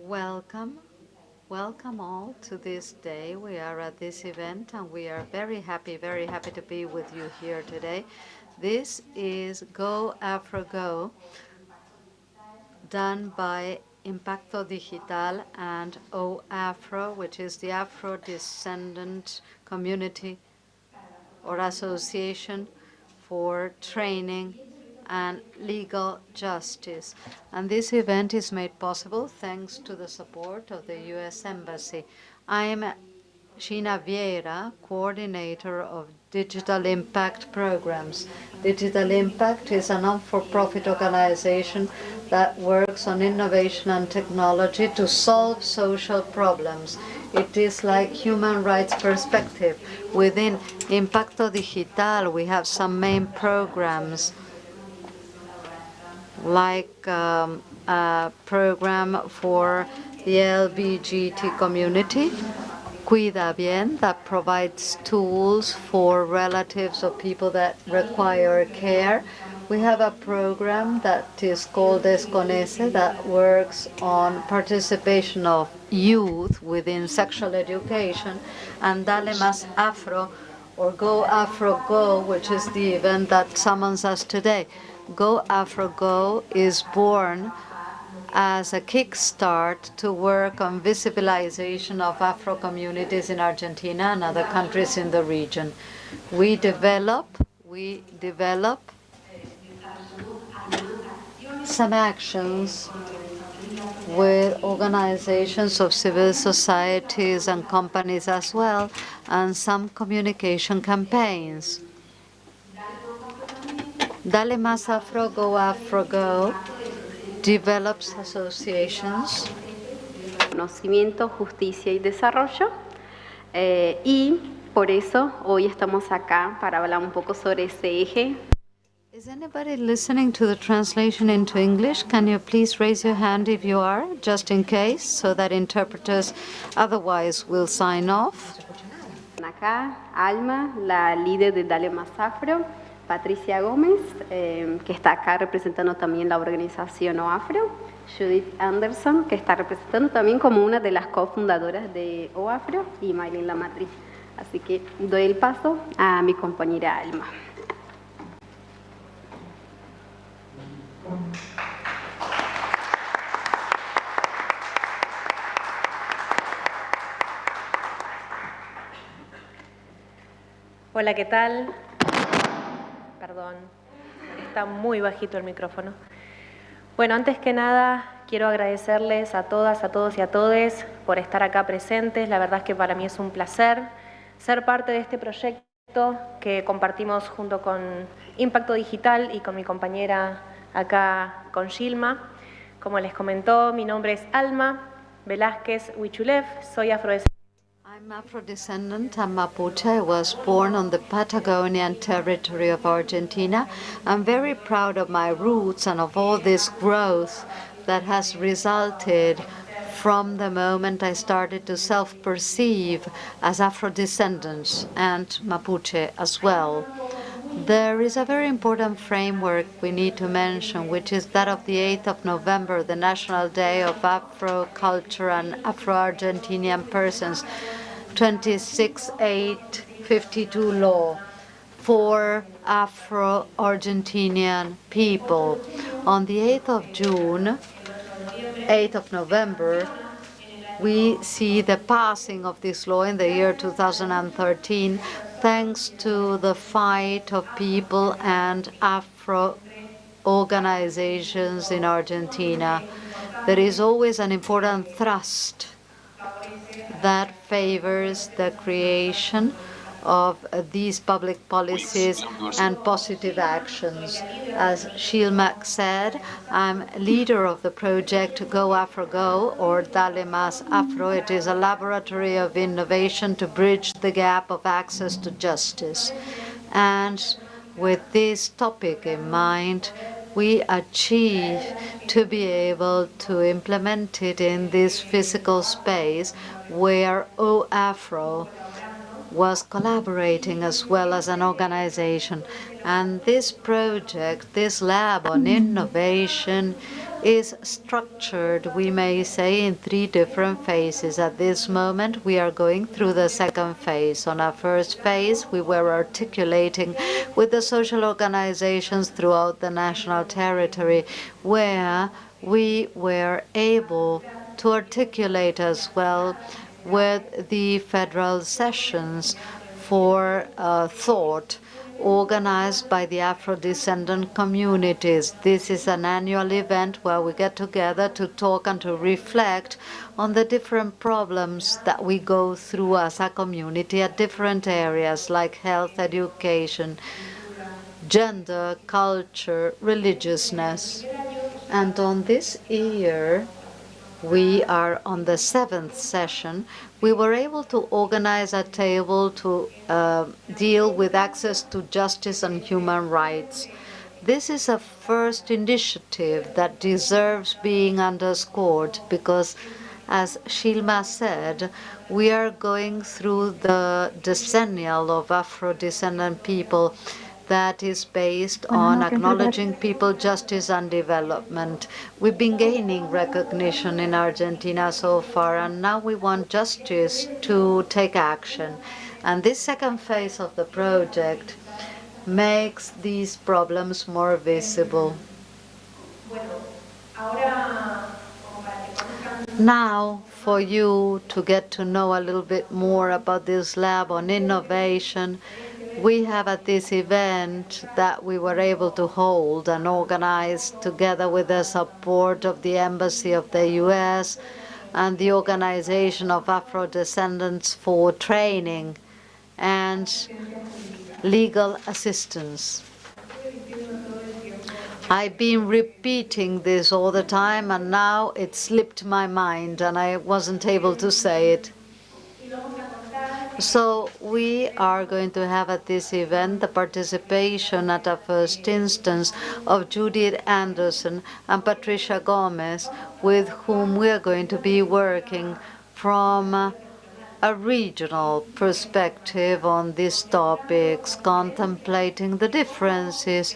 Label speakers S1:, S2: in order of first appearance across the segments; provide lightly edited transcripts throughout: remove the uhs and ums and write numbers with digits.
S1: Welcome. Welcome all to this day. We are at this event and we are very happy to be with you here today. This is Go Afro Go, done by Impacto Digital and Afro, which is the Afro-descendant community or association for training and legal justice. And this event is made possible thanks to the support of the U.S. Embassy. I am Sheena Vieira, coordinator of Digital Impact programs. Digital Impact is a non-for-profit organization that works on innovation and technology to solve social problems. It is like human rights perspective. Within Impacto Digital, we have some main programs like a program for the LGBT community, Cuida Bien, that provides tools for relatives of people that require care. We have a program that is called Desconece that works on participation of youth within sexual education, and Dale Más Afro, or Go Afro Go, which is the event that summons us today. Go Afro Go is born as a kickstart to work on visibilization of Afro communities in Argentina and other countries in the region. We develop some actions with organizations of civil societies and companies as well, and some communication campaigns. Dale Más Afro, Go Afro Go develops associations.
S2: Conocimiento, justicia y desarrollo. Y por eso hoy estamos acá para hablar un poco sobre ese eje.
S1: Is anybody listening to the translation into English? Can you please raise your hand if you are, just in case, so that interpreters otherwise will sign off?
S2: Acá, Alma, la líder de Dale Más Afro, Patricia Gómez, que está acá representando también la organización OAFRO, Judith Anderson, que está representando también como una de las cofundadoras de OAFRO, y Maylin, la matriz. Así que doy el paso a mi compañera Alma.
S3: Hola, ¿qué tal? Perdón, está muy bajito el micrófono. Bueno, antes que nada, quiero agradecerles a todas, a todos y a todes por estar acá presentes. La verdad es que para mí es un placer ser parte de este proyecto que compartimos junto con Impacto Digital y con mi compañera acá, con Gilma. Como les comentó, mi nombre es Alma Velázquez Huichulev, soy afrodescendiente.
S1: I'm Afro-descendant. I'm Mapuche. I was born on the Patagonian territory of Argentina. I'm very proud of my roots and of all this growth that has resulted from the moment I started to self-perceive as Afro-descendants and Mapuche as well. There is a very important framework we need to mention, which is that of the 8th of November, the National Day of Afro Culture and Afro-Argentinian Persons, 26852 law for Afro-Argentinian people. On the 8th of June, 8th of November, we see the passing of this law in the year 2013, thanks to the fight of people and Afro organizations in Argentina. There is always an important thrust that favors the creation of these public policies and positive actions. As Shilmak said, I'm leader of the project Go Afro Go, or Dale Más Afro. It is a laboratory of innovation to bridge the gap of access to justice. And with this topic in mind, we achieve to be able to implement it in this physical space where OAfro was collaborating as well as an organization. And this project, this lab on innovation, is structured, we may say, in 3 different phases. At this moment, we are going through the second phase. On our first phase, we were articulating with the social organizations throughout the national territory, where we were able to articulate as well with the federal sessions for thought organized by the Afro-descendant communities. This is an annual event where we get together to talk and to reflect on the different problems that we go through as a community at different areas like health, education, gender, culture, religiousness. And on this year, we are on the 7th session. We were able to organize a table to deal with access to justice and human rights. This is a first initiative that deserves being underscored because, as Shilma said, we are going through the decennial of Afro-descendant people that is based on acknowledging people, justice, and development. We've been gaining recognition in Argentina so far, and now we want justice to take action. And this second phase of the project makes these problems more visible. Now, for you to get to know a little bit more about this lab on innovation, we have at this event that we were able to hold and organize together with the support of the Embassy of the U.S. and the Organization of Afro-Descendants for Training and Legal Assistance. I've been repeating this all the time, and now it slipped my mind and I wasn't able to say it. So we are going to have at this event the participation at a first instance of Judith Anderson and Patricia Gomez, with whom we are going to be working from a regional perspective on these topics, contemplating the differences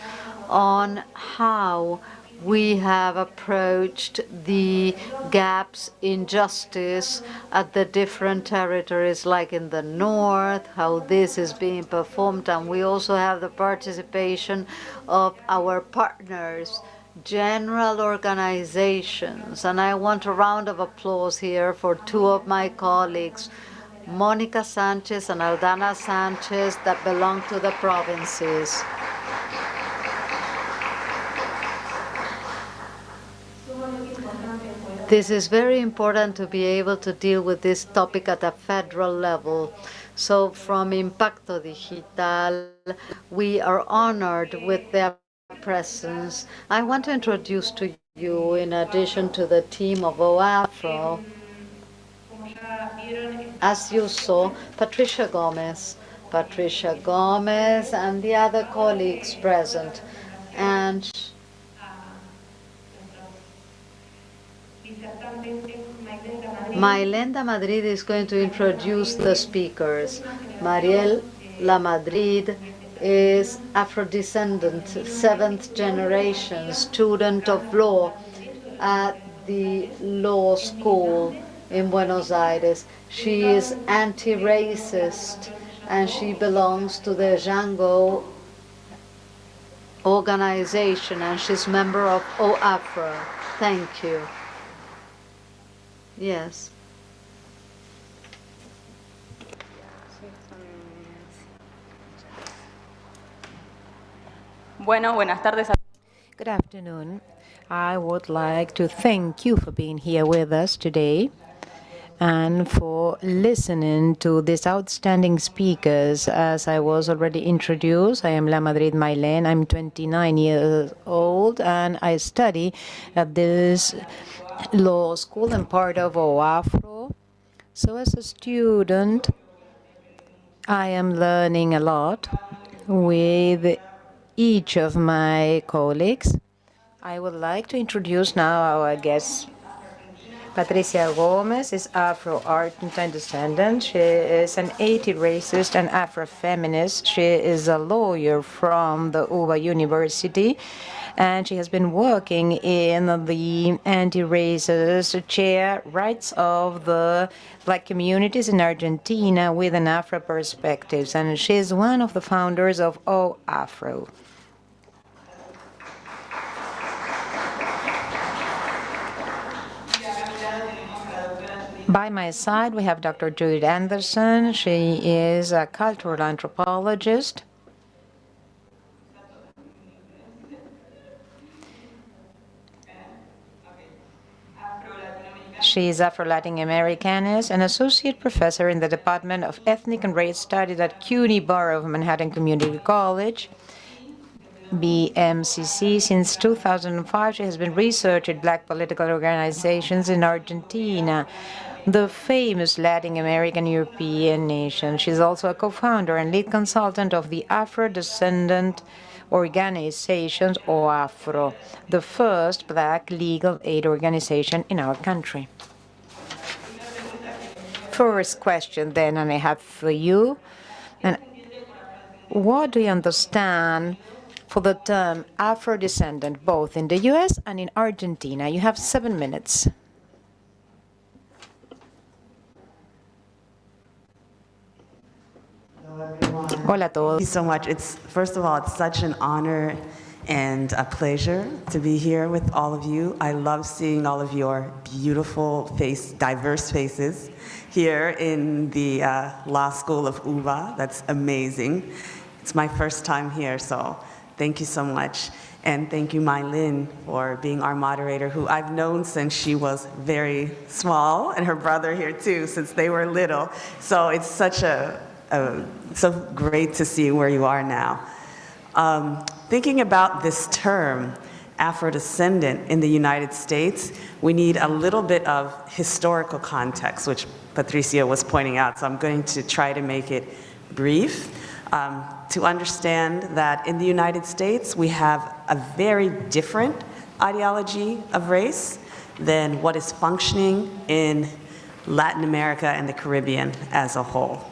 S1: on how we have approached the gaps in justice at the different territories, like in the north, how this is being performed. And we also have the participation of our partners, general organizations. And I want a round of applause here for 2 of my colleagues, Monica Sanchez and Aldana Sanchez, that belong to the provinces. This is very important to be able to deal with this topic at a federal level. So from Impacto Digital, we are honored with their presence. I want to introduce to you, in addition to the team of OAFRO, as you saw, Patricia Gomez and the other colleagues present. And Maylenda Madrid is going to introduce the speakers. Mariel La Madrid is Afro-descendant, 7th generation student of law at the law school in Buenos Aires. She is anti-racist and she belongs to the Django organization and she's member of OAFRO. Thank you. Yes.
S4: Bueno, buenas tardes.
S5: Good afternoon. I would like to thank you for being here with us today and for listening to these outstanding speakers. As I was already introduced, I am La Madrid Maylén. I'm 29 years old and I study at this law school and part of OAFRO. So as a student, I am learning a lot with each of my colleagues. I would like to introduce now our guests. Patricia Gomez is Afro-Argentine descendant. She is an anti-racist and Afro-feminist. She is a lawyer from the UBA University, and she has been working in the anti-racist chair rights of the Black communities in Argentina with an Afro perspective, and she's one of the founders of Afro. By my side, we have Dr. Judith Anderson. She is a cultural anthropologist. She is Afro-Latin Americanist, an associate professor in the Department of Ethnic and Race Studies at CUNY Borough of Manhattan Community College, BMCC. Since 2005, she has been researching Black political organizations in Argentina, the famous Latin American European nation. She's also a co-founder and lead consultant of the Afro-Descendant Organizations, or Afro, the first Black legal aid organization in our country. First question then, and I have for you, and what do you understand for the term Afro-descendant, both in the US and in Argentina? You have 7 minutes. Hola a todos.
S4: Thank you so much. First of all, it's such an honor and a pleasure to be here with all of you. I love seeing all of your beautiful diverse faces here in the Law School of UBA. That's amazing. It's my first time here, so thank you so much. And thank you, Mai Lin, for being our moderator, who I've known since she was very small, and her brother here too, since they were little. So it's so great to see where you are now. Thinking about this term, Afro-descendant, in the United States, we need a little bit of historical context, which Patricia was pointing out, so I'm going to try to make it brief. To understand that in the United States, we have a very different ideology of race than what is functioning in Latin America and the Caribbean as a whole.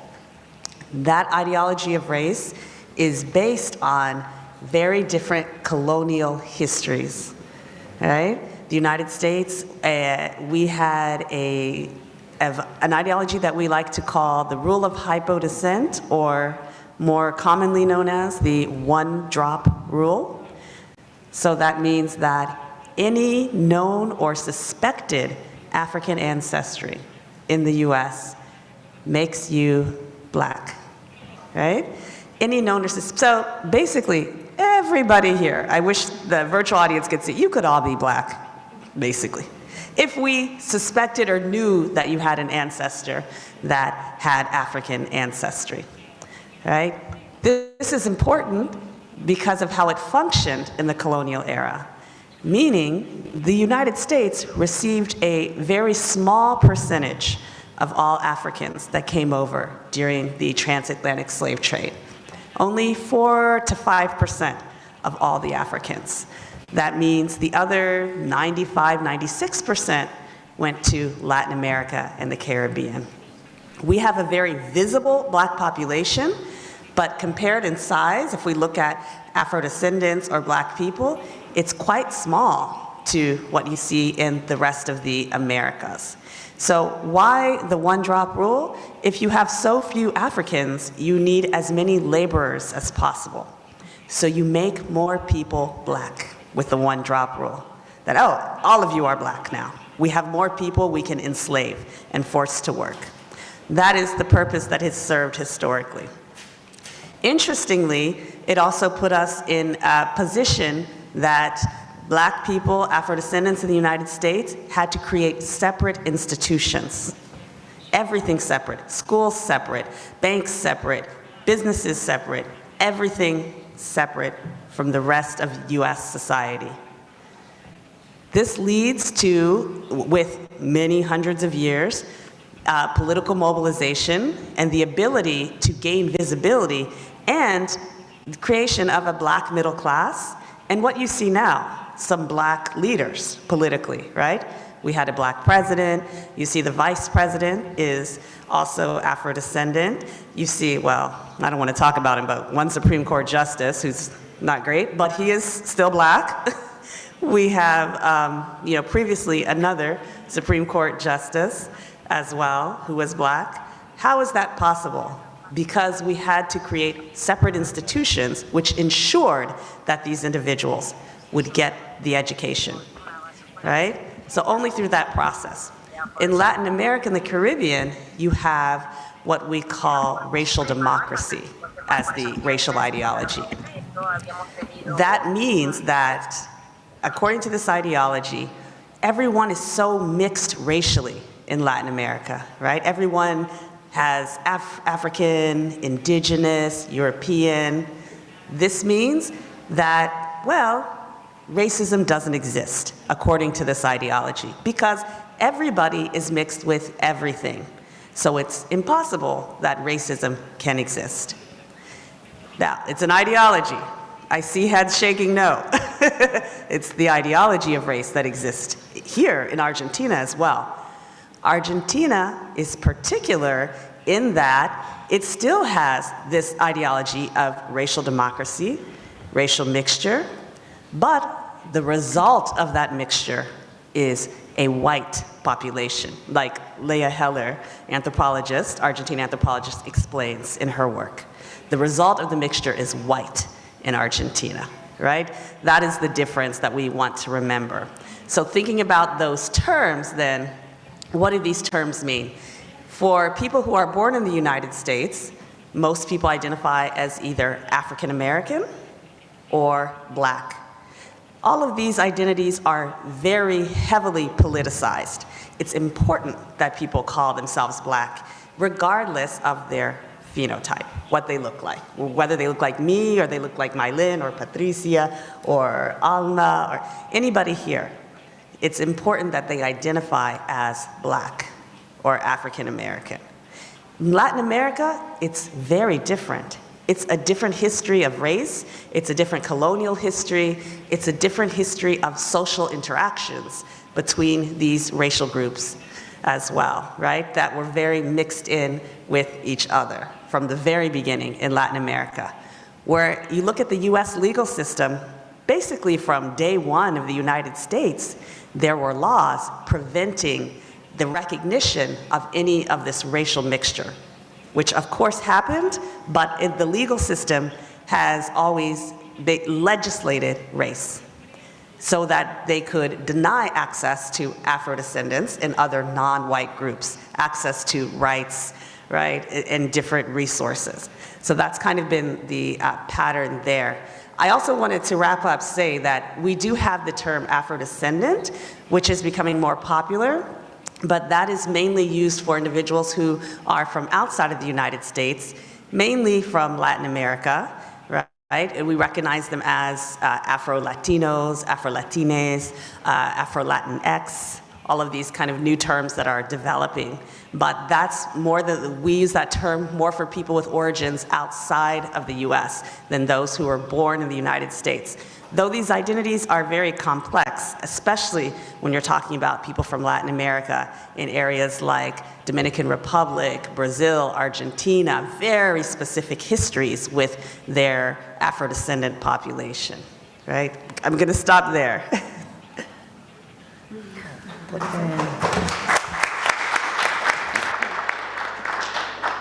S4: That ideology of race is based on very different colonial histories, right? The United States, we had an ideology that we like to call the rule of hypodescent, or more commonly known as the one-drop rule. So that means that any known or suspected African ancestry in the US makes you Black, right? Any known or so basically, everybody here, I wish the virtual audience could see, you could all be Black, basically. If we suspected or knew that you had an ancestor that had African ancestry, right? This is important because of how it functioned in the colonial era, meaning the United States received a very small percentage of all Africans that came over during the transatlantic slave trade. Only 4 to 5% of all the Africans. That means the other 95, 96% went to Latin America and the Caribbean. We have a very visible Black population, but compared in size, if we look at Afro-descendants or Black people, it's quite small to what you see in the rest of the Americas. So why the one-drop rule? If you have so few Africans, you need as many laborers as possible. So you make more people Black with the one-drop rule. That, oh, all of you are Black now. We have more people we can enslave and force to work. That is the purpose that has served historically. Interestingly, it also put us in a position that Black people, Afro-descendants in the United States, had to create separate institutions. Everything separate, schools separate, banks separate, businesses separate, everything separate from the rest of US society. This leads to, with many hundreds of years, political mobilization and the ability to gain visibility and the creation of a Black middle class. And what you see now, some Black leaders politically, right? We had a Black president. You see the vice president is also Afro-descendant. You see, well, I don't want to talk about him, but one Supreme Court justice who's not great, but he is still black. We have, previously another Supreme Court justice as well who was black. How is that possible? Because we had to create separate institutions which ensured that these individuals would get the education, right? So only through that process. In Latin America and the Caribbean, you have what we call racial democracy as the racial ideology. That means that, according to this ideology, everyone is so mixed racially in Latin America, right? Everyone has African, indigenous, European. This means that, well, racism doesn't exist according to this ideology because everybody is mixed with everything. So it's impossible that racism can exist. Now, it's an ideology. I see heads shaking no. It's the ideology of race that exists here in Argentina as well. Argentina is particular in that it still has this ideology of racial democracy, racial mixture, but the result of that mixture is a white population, like Leah Heller, anthropologist, Argentine anthropologist, explains in her work. The result of the mixture is white in Argentina, right? That is the difference that we want to remember. So thinking about those terms then, what do these terms mean? For people who are born in the United States, most people identify as either African American or black. All of these identities are very heavily politicized. It's important that people call themselves black, regardless of their phenotype, what they look like, whether they look like me or they look like Mylin or Patricia or Alma or anybody here. It's important that they identify as black or African American. In Latin America, it's very different. It's a different history of race, it's a different colonial history, it's a different history of social interactions between these racial groups as well, right? That were very mixed in with each other from the very beginning in Latin America. Where you look at the US legal system, basically from day one of the United States, there were laws preventing the recognition of any of this racial mixture, which of course happened, but the legal system has always legislated race so that they could deny access to Afro-descendants and other non-white groups, access to rights, right, and different resources. So that's kind of been the pattern there. I also wanted to wrap up, say that we do have the term Afro-descendant, which is becoming more popular, but that is mainly used for individuals who are from outside of the United States, mainly from Latin America, right? And we recognize them as Afro-Latinos, Afro-Latines, Afro-Latinx, all of these kind of new terms that are developing. But that's more we use that term more for people with origins outside of the US than those who were born in the United States. Though these identities are very complex, especially when you're talking about people from Latin America in areas like Dominican Republic, Brazil, Argentina, very specific histories with their Afro-descendant population, right? I'm gonna stop there.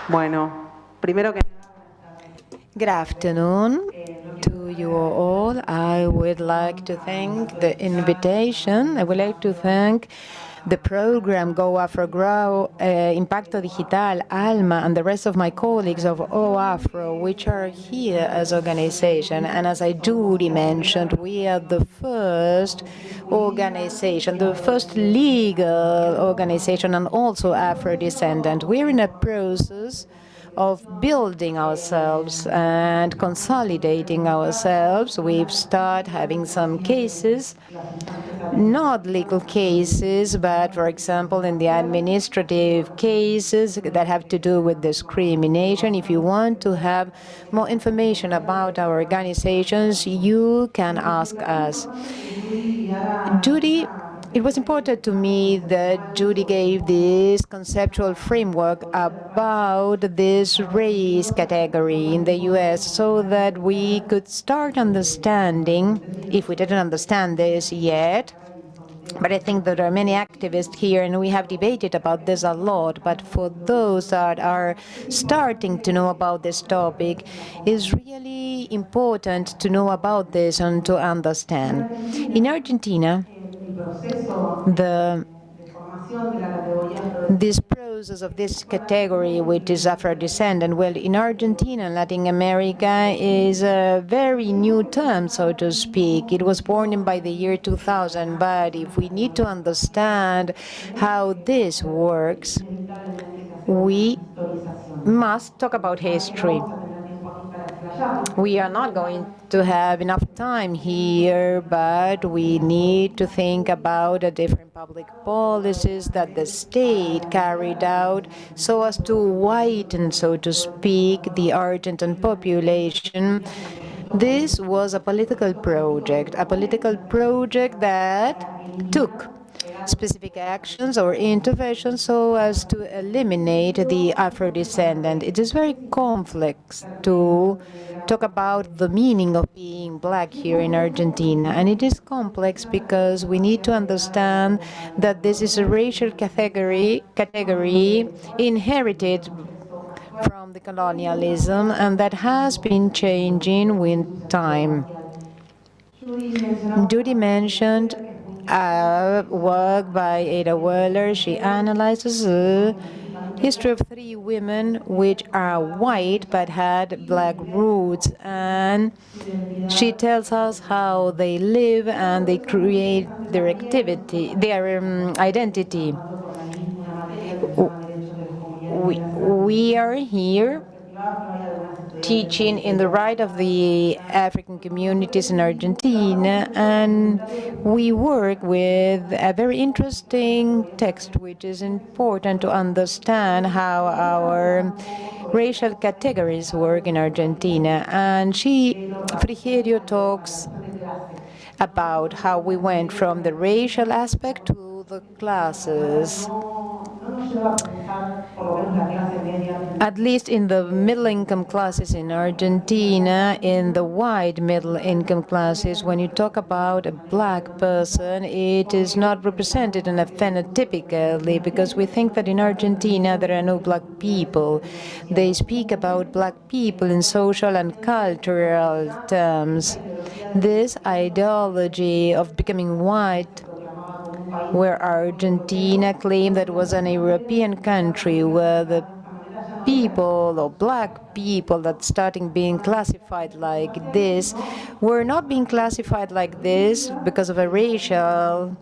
S6: Bueno, primero que
S5: Good afternoon to you all. I would like to thank the invitation. I would like to thank the program Go Afro Grow, Impacto Digital, Alma, and the rest of my colleagues of Afro, which are here as organization. And as I duly mentioned, we are the first organization, the first legal organization, and also Afro-descendant. We're in a process of building ourselves and consolidating ourselves. We've started having some cases, not legal cases, but for example, in the administrative cases that have to do with discrimination. If you want to have more information about our organizations, you can ask us. Judy it was important to me that Judy gave this conceptual framework about this race category in the US so that we could start understanding, if we didn't understand this yet, but I think that there are many activists here, and we have debated about this a lot. But for those that are starting to know about this topic, it's really important to know about this and to understand. In Argentina, this process of this category, which is Afro-descendant, well, in Argentina and Latin America, is a very new term, so to speak. It was born in by the year 2000, but if we need to understand how this works, we must talk about history. We are not going to have enough time here, but we need to think about the different public policies that the state carried out so as to widen, so to speak, the Argentine population. This was a political project that took specific actions or interventions so as to eliminate the Afro-descendant. It is very complex to talk about the meaning of being black here in Argentina, and it is complex because we need to understand that this is a racial category inherited from the colonialism and that has been changing with time. Judy mentioned work by Ada Weller. She analyzes the history of 3 women which are white but had black roots, and she tells us how they live and they create their identity. We are here teaching in the right of the African communities in Argentina, and we work with a very interesting text which is important to understand how our racial categories work in Argentina. And Frigerio talks about how we went from the racial aspect to the classes. At least in the middle-income classes in Argentina, in the white middle-income classes, when you talk about a black person, it is not represented in a phenotypically, because we think that in Argentina there are no black people. They speak about black people in social and cultural terms. This ideology of becoming white, where Argentina claimed that it was an European country where the people or black people that starting being classified like this were not being classified like this because of a racial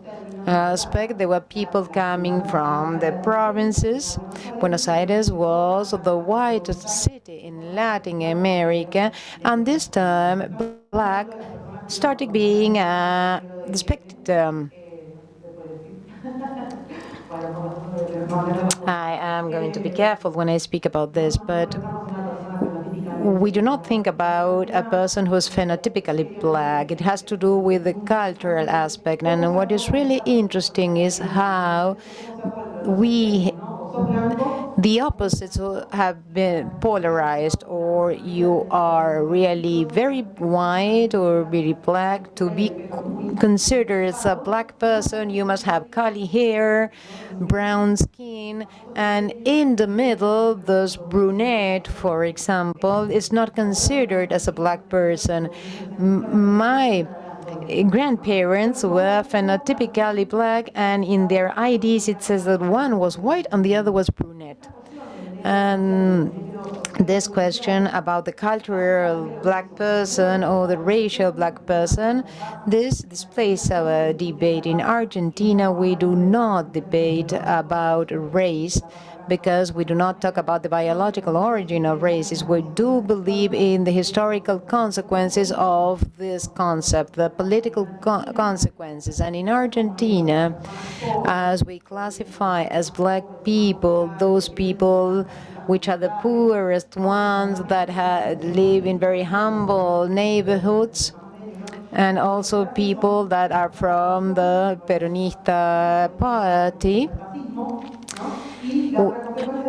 S5: aspect. There were people coming from the provinces. Buenos Aires was the whitest city in Latin America, and this time black started being a respected term. I am going to be careful when I speak about this, but we do not think about a person who is phenotypically black. It has to do with the cultural aspect. And what is really interesting is how the opposites have been polarized, or you are really very white or very black. To be considered as a black person, you must have curly hair, brown skin, and in the middle, this brunette, for example, is not considered as a black person. My grandparents were phenotypically black, and in their IDs it says that one was white and the other was brunette. And this question about the cultural black person or the racial black person, this displays our debate. In Argentina, we do not debate about race, because we do not talk about the biological origin of races. We do believe in the historical consequences of this concept, the political consequences. And in Argentina, as we classify as black people, those people which are the poorest ones that live in very humble neighborhoods, and also people that are from the Peronista party.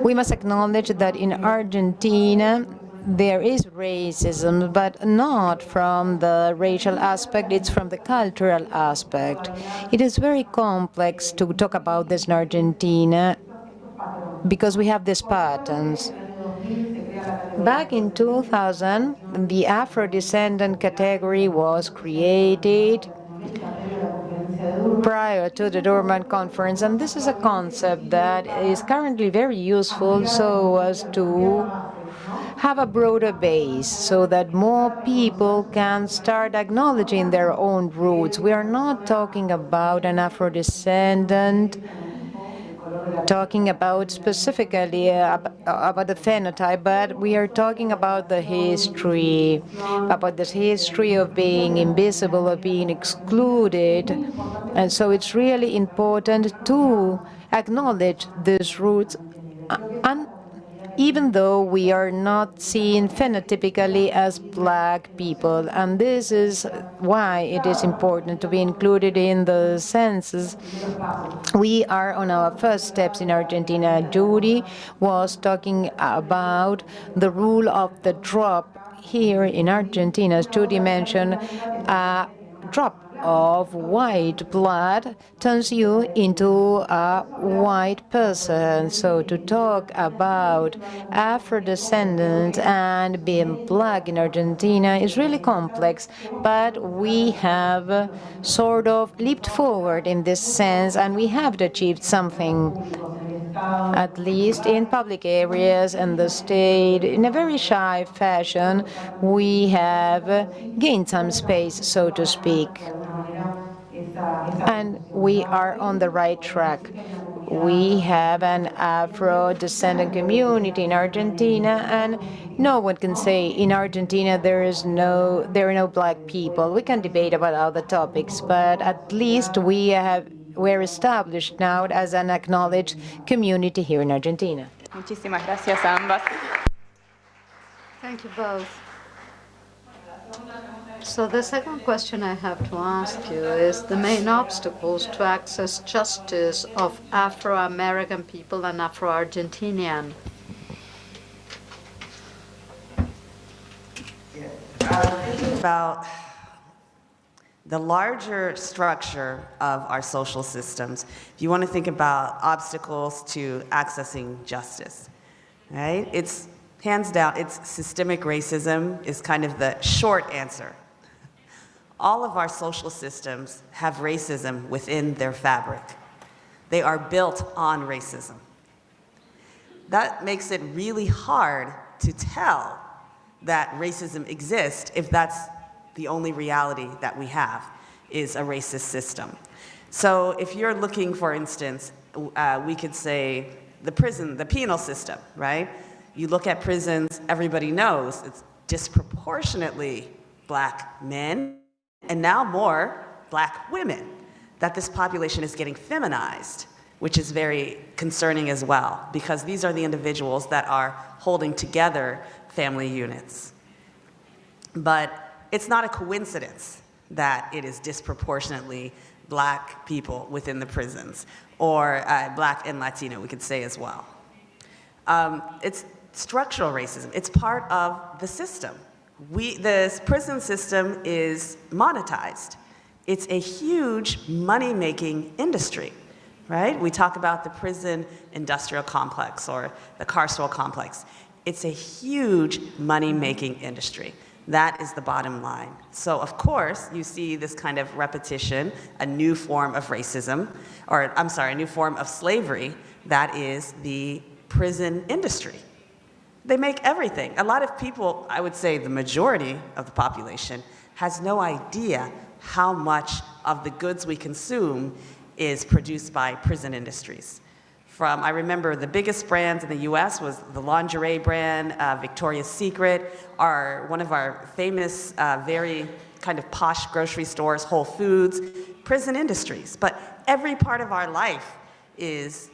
S5: We must acknowledge that in Argentina there is racism, but not from the racial aspect, it's from the cultural aspect. It is very complex to talk about this in Argentina because we have these patterns. Back in 2000, the Afro-descendant category was created prior to the Durban Conference, and this is a concept that is currently very useful so as to have a broader base so that more people can start acknowledging their own roots. We are not talking about an Afro-descendant talking about specifically about the phenotype, but we are talking about the history, about this history of being invisible, of being excluded. And so it's really important to acknowledge these roots, and even though we are not seen phenotypically as black people. And this is why it is important to be included in the census. We are on our first steps in Argentina. Judy was talking about the rule of the drop here in Argentina. As Judy mentioned, a drop of white blood turns you into a white person. So to talk about Afro-descendants and being black in Argentina is really complex, but we have sort of leaped forward in this sense, and we have achieved something, at least in public areas and the state. In a very shy fashion, we have gained some space, so to speak. And we are on the right track. We have an Afro-descendant community in Argentina, and no one can say in Argentina there are no black people. We can debate about other topics, but at least we're established now as an acknowledged community here in Argentina.
S7: Muchísimas gracias a ambas.
S1: Thank you both. So the second question I have to ask you is the main obstacles to access justice of Afro-American people and Afro-Argentinian.
S4: About the larger structure of our social systems, if you want to think about obstacles to accessing justice, right? It's hands down, it's systemic racism is kind of the short answer. All of our social systems have racism within their fabric. They are built on racism. That makes it really hard to tell that racism exists if that's the only reality that we have is a racist system. So if you're looking, for instance, we could say the penal system, right? You look at prisons, everybody knows it's disproportionately black men and now more black women, that this population is getting feminized, which is very concerning as well, because these are the individuals that are holding together family units. But it's not a coincidence that it is disproportionately black people within the prisons, or black and Latino, we could say as well. It's structural racism. It's part of the system. The prison system is monetized. It's a huge money-making industry, right? We talk about the prison industrial complex or the carceral complex. It's a huge money-making industry. That is the bottom line. So of course, you see this kind of repetition, a new form of racism, or I'm sorry, a new form of slavery, that is the prison industry. They make everything. A lot of people, I would say the majority of the population, has no idea how much of the goods we consume is produced by prison industries. I remember the biggest brands in the US was the lingerie brand, Victoria's Secret, one of our famous, very kind of posh grocery stores, Whole Foods, prison industries. But every part of our life is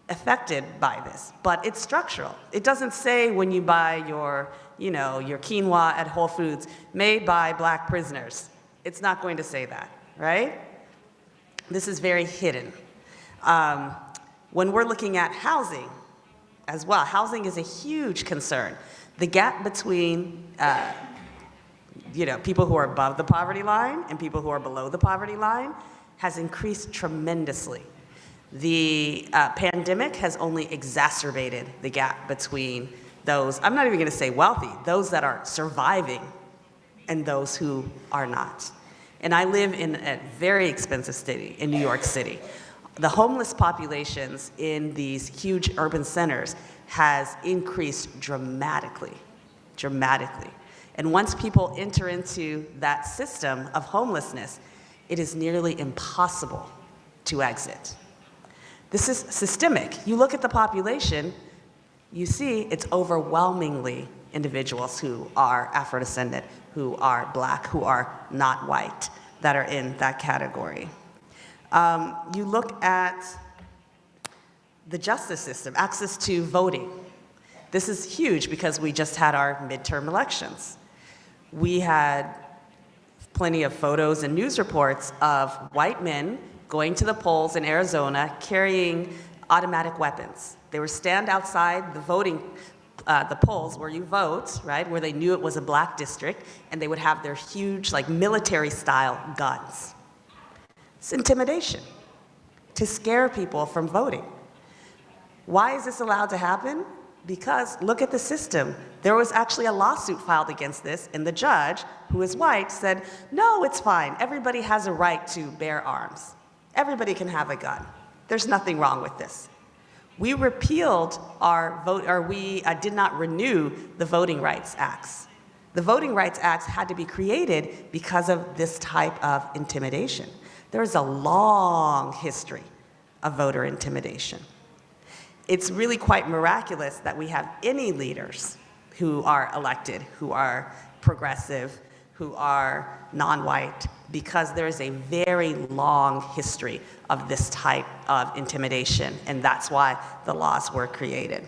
S4: affected by this, but it's structural. It doesn't say when you buy your quinoa at Whole Foods, made by black prisoners. It's not going to say that, right? This is very hidden. When we're looking at housing as well, housing is a huge concern. The gap between people who are above the poverty line and people who are below the poverty line has increased tremendously. The pandemic has only exacerbated the gap between those, I'm not even gonna say wealthy, those that are surviving and those who are not. And I live in a very expensive city, in New York City. The homeless populations in these huge urban centers has increased dramatically. And once people enter into that system of homelessness, it is nearly impossible to exit. This is systemic. You look at the population, you see it's overwhelmingly individuals who are Afro-descendant, who are Black, who are not white, that are in that category. You look at the justice system, access to voting. This is huge because we just had our midterm elections. We had plenty of photos and news reports of white men going to the polls in Arizona carrying automatic weapons. They would stand outside the polls where you vote, right, where they knew it was a Black district, and they would have their huge, like, military-style guns. It's intimidation to scare people from voting. Why is this allowed to happen? Because look at the system. There was actually a lawsuit filed against this, and the judge, who is white, said, no, it's fine. Everybody has a right to bear arms. Everybody can have a gun. There's nothing wrong with this. We repealed our vote, or we did not renew the Voting Rights Acts. The Voting Rights Acts had to be created because of this type of intimidation. There is a long history of voter intimidation. It's really quite miraculous that we have any leaders who are elected, who are progressive, who are non-white, because there is a very long history of this type of intimidation, and that's why the laws were created.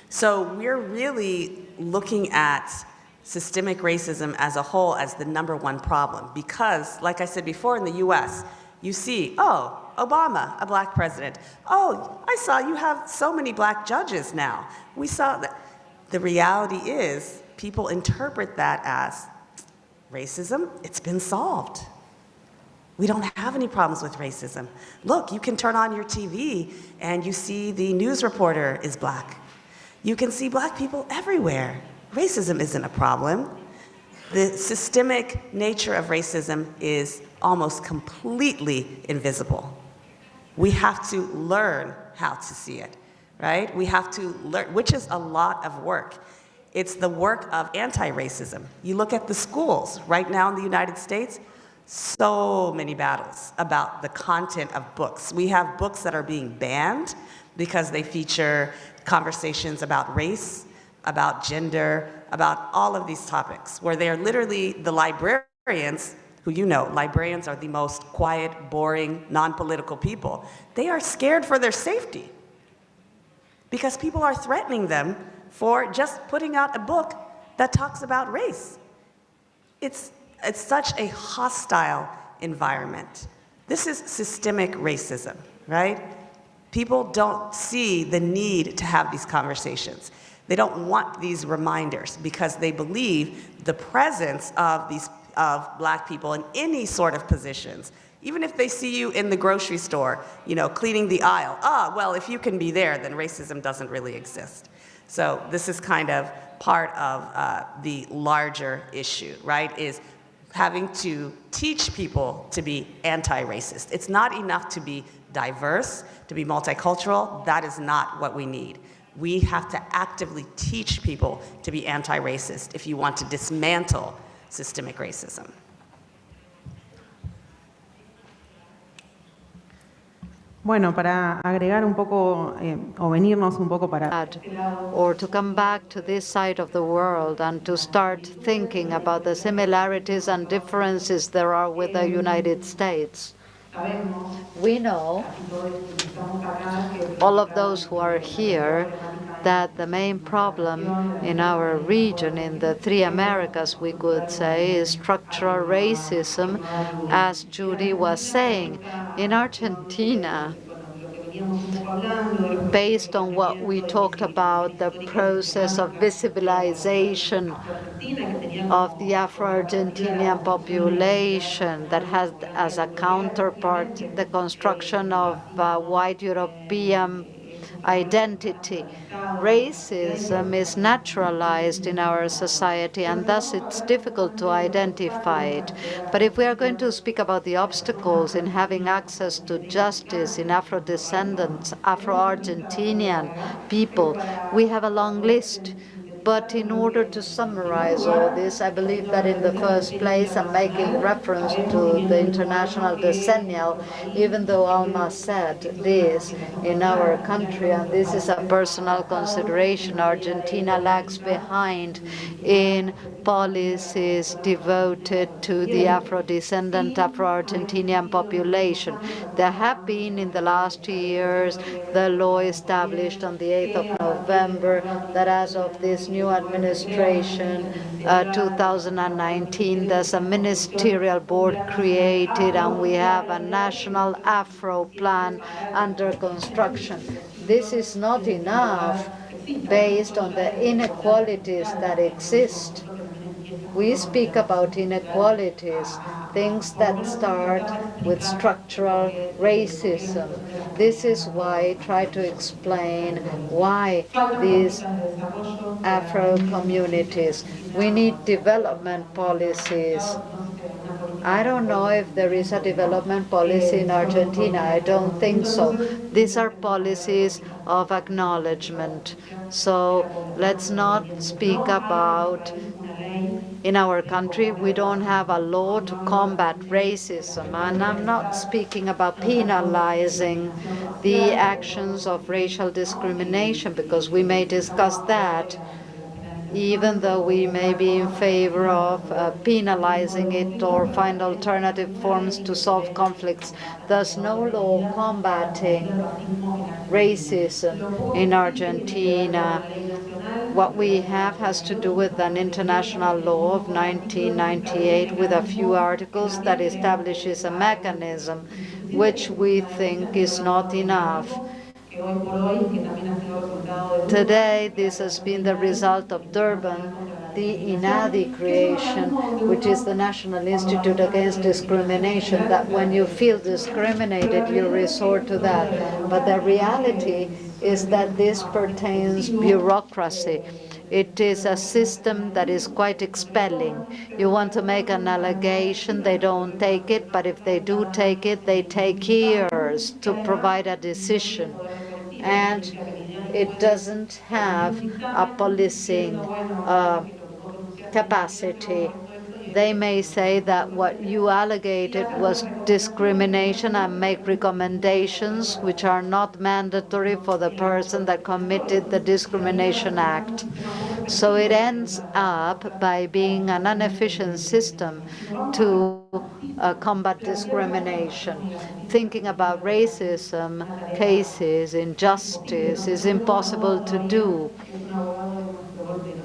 S4: So we're really looking at systemic racism as a whole as the #1 problem, because, like I said before, in the US, you see, oh, Obama, a Black president. Oh, I saw you have so many Black judges now. We saw that. The reality is, people interpret that as racism, it's been solved. We don't have any problems with racism. Look, you can turn on your TV and you see the news reporter is Black. You can see Black people everywhere. Racism isn't a problem. The systemic nature of racism is almost completely invisible. We have to learn how to see it, right? We have to learn, which is a lot of work. It's the work of anti-racism. You look at the schools right now in the United States, so many battles about the content of books. We have books that are being banned because they feature conversations about race, about gender, about all of these topics, where they're literally the librarians, who librarians are the most quiet, boring, non-political people. They are scared for their safety because people are threatening them for just putting out a book that talks about race. It's such a hostile environment. This is systemic racism, right? People don't see the need to have these conversations. They don't want these reminders because they believe the presence of Black people in any sort of positions, even if they see you in the grocery store, cleaning the aisle, well, if you can be there, then racism doesn't really exist. So this is kind of part of the larger issue, right, is having to teach people to be anti-racist. It's not enough to be diverse, to be multicultural. That is not what we need. We have to actively teach people to be anti-racist if you want to dismantle systemic racism.
S6: Bueno, para agregar un poco o venirnos un poco para
S1: or to come back to this side of the world and to start thinking about the similarities and differences there are with the United States. We know, all of those who are here, that the main problem in our region, in the three Americas, we could say, is structural racism, as Judy was saying. In Argentina, based on what we talked about, the process of visibilization of the Afro-Argentinian population that has as a counterpart the construction of white European identity. Racism is naturalized in our society, and thus it's difficult to identify it. But if we are going to speak about the obstacles in having access to justice in Afro-descendants, Afro-Argentinian people, we have a long list. But in order to summarize all this, I believe that in the first place, I'm making reference to the International Decennial, even though Alma said this in our country, and this is a personal consideration, Argentina lags behind in policies devoted to the Afro-descendant, Afro-Argentinian population. There have been in the last years the law established on the 8th of November that as of this new administration, 2019, there's a ministerial board created and we have a national Afro plan under construction. This is not enough based on the inequalities that exist. We speak about inequalities, things that start with structural racism. This is why I try to explain why these Afro communities, we need development policies. I don't know if there is a development policy in Argentina. I don't think so. These are policies of acknowledgement. So let's not speak about in our country, we don't have a law to combat racism, and I'm not speaking about penalizing the actions of racial discrimination, because we may discuss that, even though we may be in favor of penalizing it or find alternative forms to solve conflicts. There's no law combating racism in Argentina. What we have has to do with an international law of 1998 with a few articles that establishes a mechanism which we think is not enough. Today, this has been the result of Durban, the INADI creation, which is the National Institute Against Discrimination, that when you feel discriminated, you resort to that. But the reality is that this pertains bureaucracy. It is a system that is quite expelling. You want to make an allegation, they don't take it, but if they do take it, they take years to provide a decision. And it doesn't have a policing capacity. They may say that what you allegated was discrimination and make recommendations which are not mandatory for the person that committed the discrimination act. So it ends up by being an inefficient system to combat discrimination. Thinking about racism cases, injustice is impossible to do.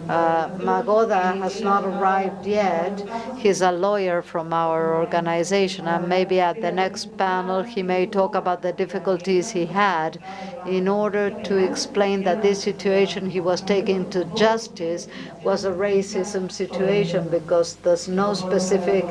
S1: Magoda has not arrived yet. He's a lawyer from our organization, and maybe at the next panel he may talk about the difficulties he had in order to explain that this situation he was taking to justice was a racism situation, because there's no specific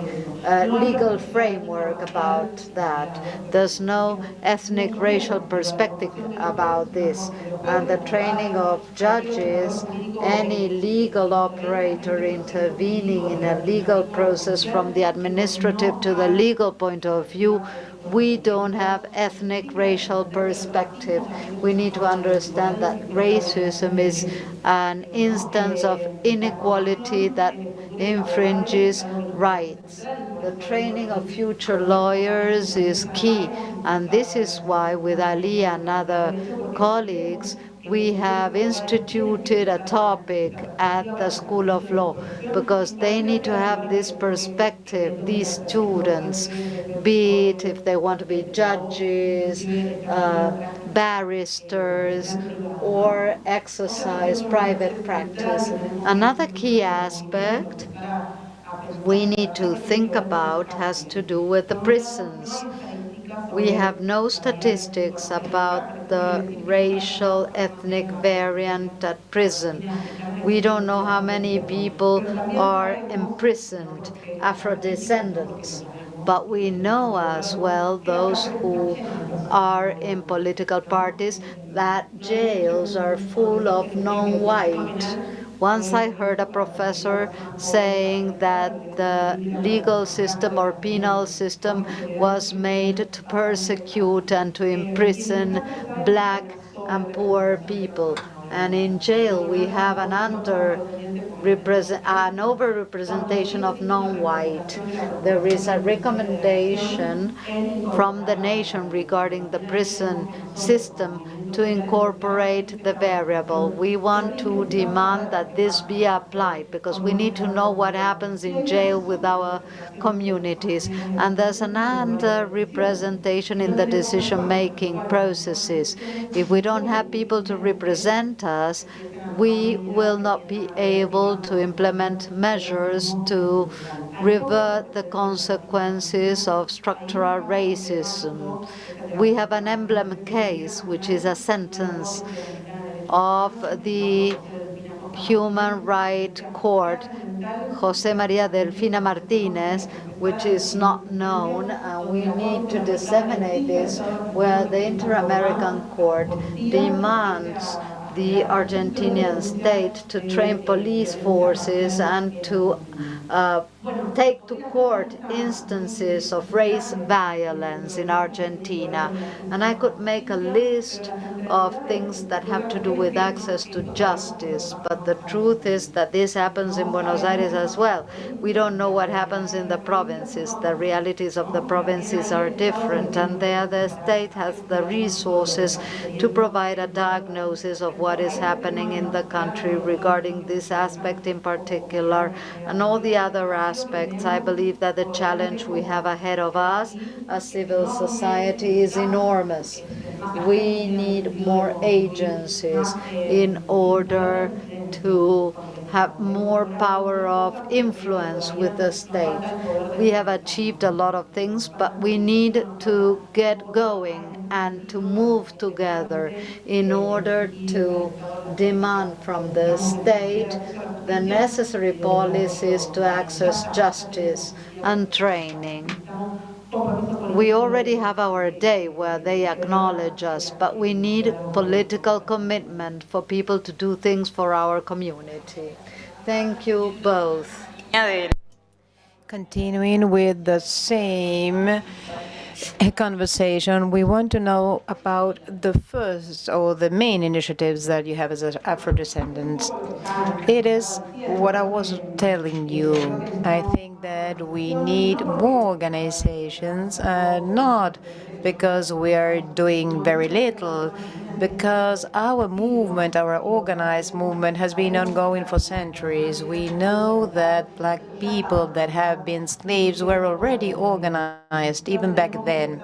S1: legal framework about that. There's no ethnic racial perspective about this. And the training of judges, any legal operator intervening in a legal process from the administrative to the legal point of view, we don't have ethnic racial perspective. We need to understand that racism is an instance of inequality that infringes rights. The training of future lawyers is key, and this is why with Ali and other colleagues we have instituted a topic at the School of Law, because they need to have this perspective, these students, be it if they want to be judges, barristers or exercise private practice. Another key aspect we need to think about has to do with the prisons. We have no statistics about the racial, ethnic variant at prison. We don't know how many people are imprisoned, Afro-descendants. But we know as well those who are in political parties that jails are full of non-white. Once I heard a professor saying that the legal system or penal system was made to persecute and to imprison black and poor people. And in jail we have an overrepresentation of non-white. There is a recommendation from the nation regarding the prison system to incorporate the variable. We want to demand that this be applied because we need to know what happens in jail with our communities. And there's an under-representation in the decision-making processes. If we don't have people to represent us, we will not be able to implement measures to revert the consequences of structural racism. We have an emblem case, which is a sentence of the Human Rights Court, Jose Maria Delfina Martinez, which is not known, and we need to disseminate this, where the Inter-American Court demands the Argentinian state to train police forces and to take to court instances of race violence in Argentina. And I could make a list of things that have to do with access to justice, but the truth is that this happens in Buenos Aires as well. We don't know what happens in the provinces. The realities of the provinces are different, and there the state has the resources to provide a diagnosis of what is happening in the country regarding this aspect in particular and all the other aspects. I believe that the challenge we have ahead of us as civil society is enormous. We need more agencies in order to have more power of influence with the state. We have achieved a lot of things, but we need to get going and to move together in order to demand from the state the necessary policies to access justice and training. We already have our day where they acknowledge us, but we need political commitment for people to do things for our community. Thank you both.
S5: Continuing with the same conversation, we want to know about the first or the main initiatives that you have as Afro-descendants. It is what I was telling you. I think that we need more organizations, not because we are doing very little, because our movement, our organized movement, has been ongoing for centuries. We know that black people that have been slaves were already organized even back then.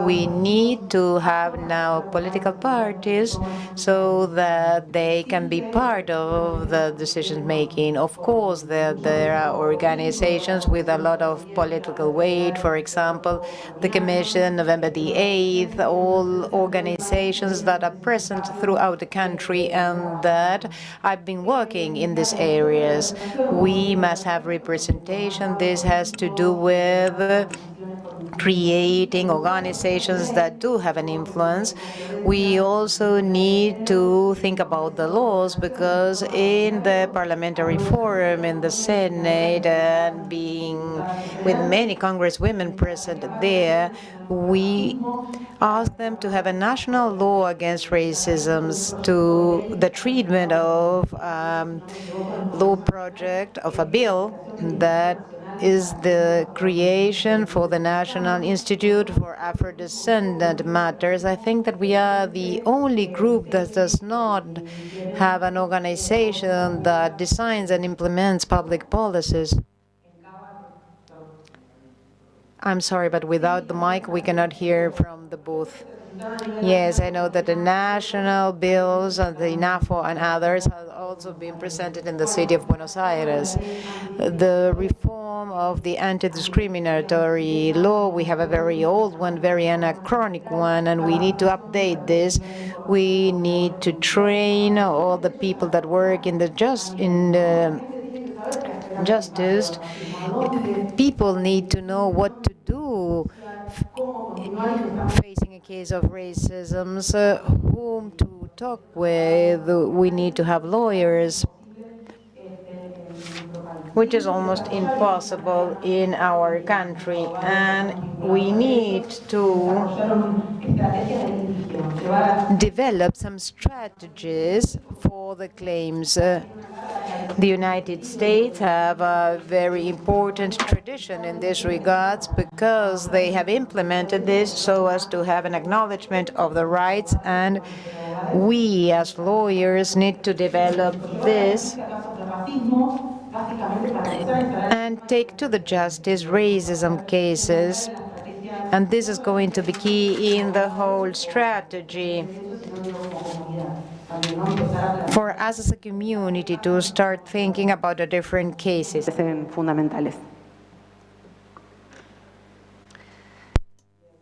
S5: We need to have now political parties so that they can be part of the decision making. Of course, there are organizations with a lot of political weight. For example, the Commission, November the 8th, all organizations that are present throughout the country and that have been working in these areas. We must have representation. This has to do with creating organizations that do have an influence. We also need to think about the laws, because in the parliamentary forum, in the Senate, and being with many congresswomen present there, we ask them to have a national law against racism, to the treatment of law project of a bill that is the creation for the National Institute for Afro-Descendant Matters. I think that we are the only group that does not have an organization that designs and implements public policies. I'm sorry, but without the mic, we cannot hear from the booth. Yes, I know that the national bills and the INAFO and others have also been presented in the city of Buenos Aires. The reform of the anti-discriminatory law, we have a very old one, very anachronic one, and we need to update this. We need to train all the people that work in the justice. People need to know what to do facing a case of racism, whom to talk with. We need to have lawyers, which is almost impossible in our country, and we need to develop some strategies for the claims. The United States have a very important tradition in this regard because they have implemented this so as to have an acknowledgement of the rights, and we as lawyers need to develop this and take to the justice racism cases. And this is going to be key in the whole strategy for us as a community to start thinking about the different cases.
S4: Fundamentales.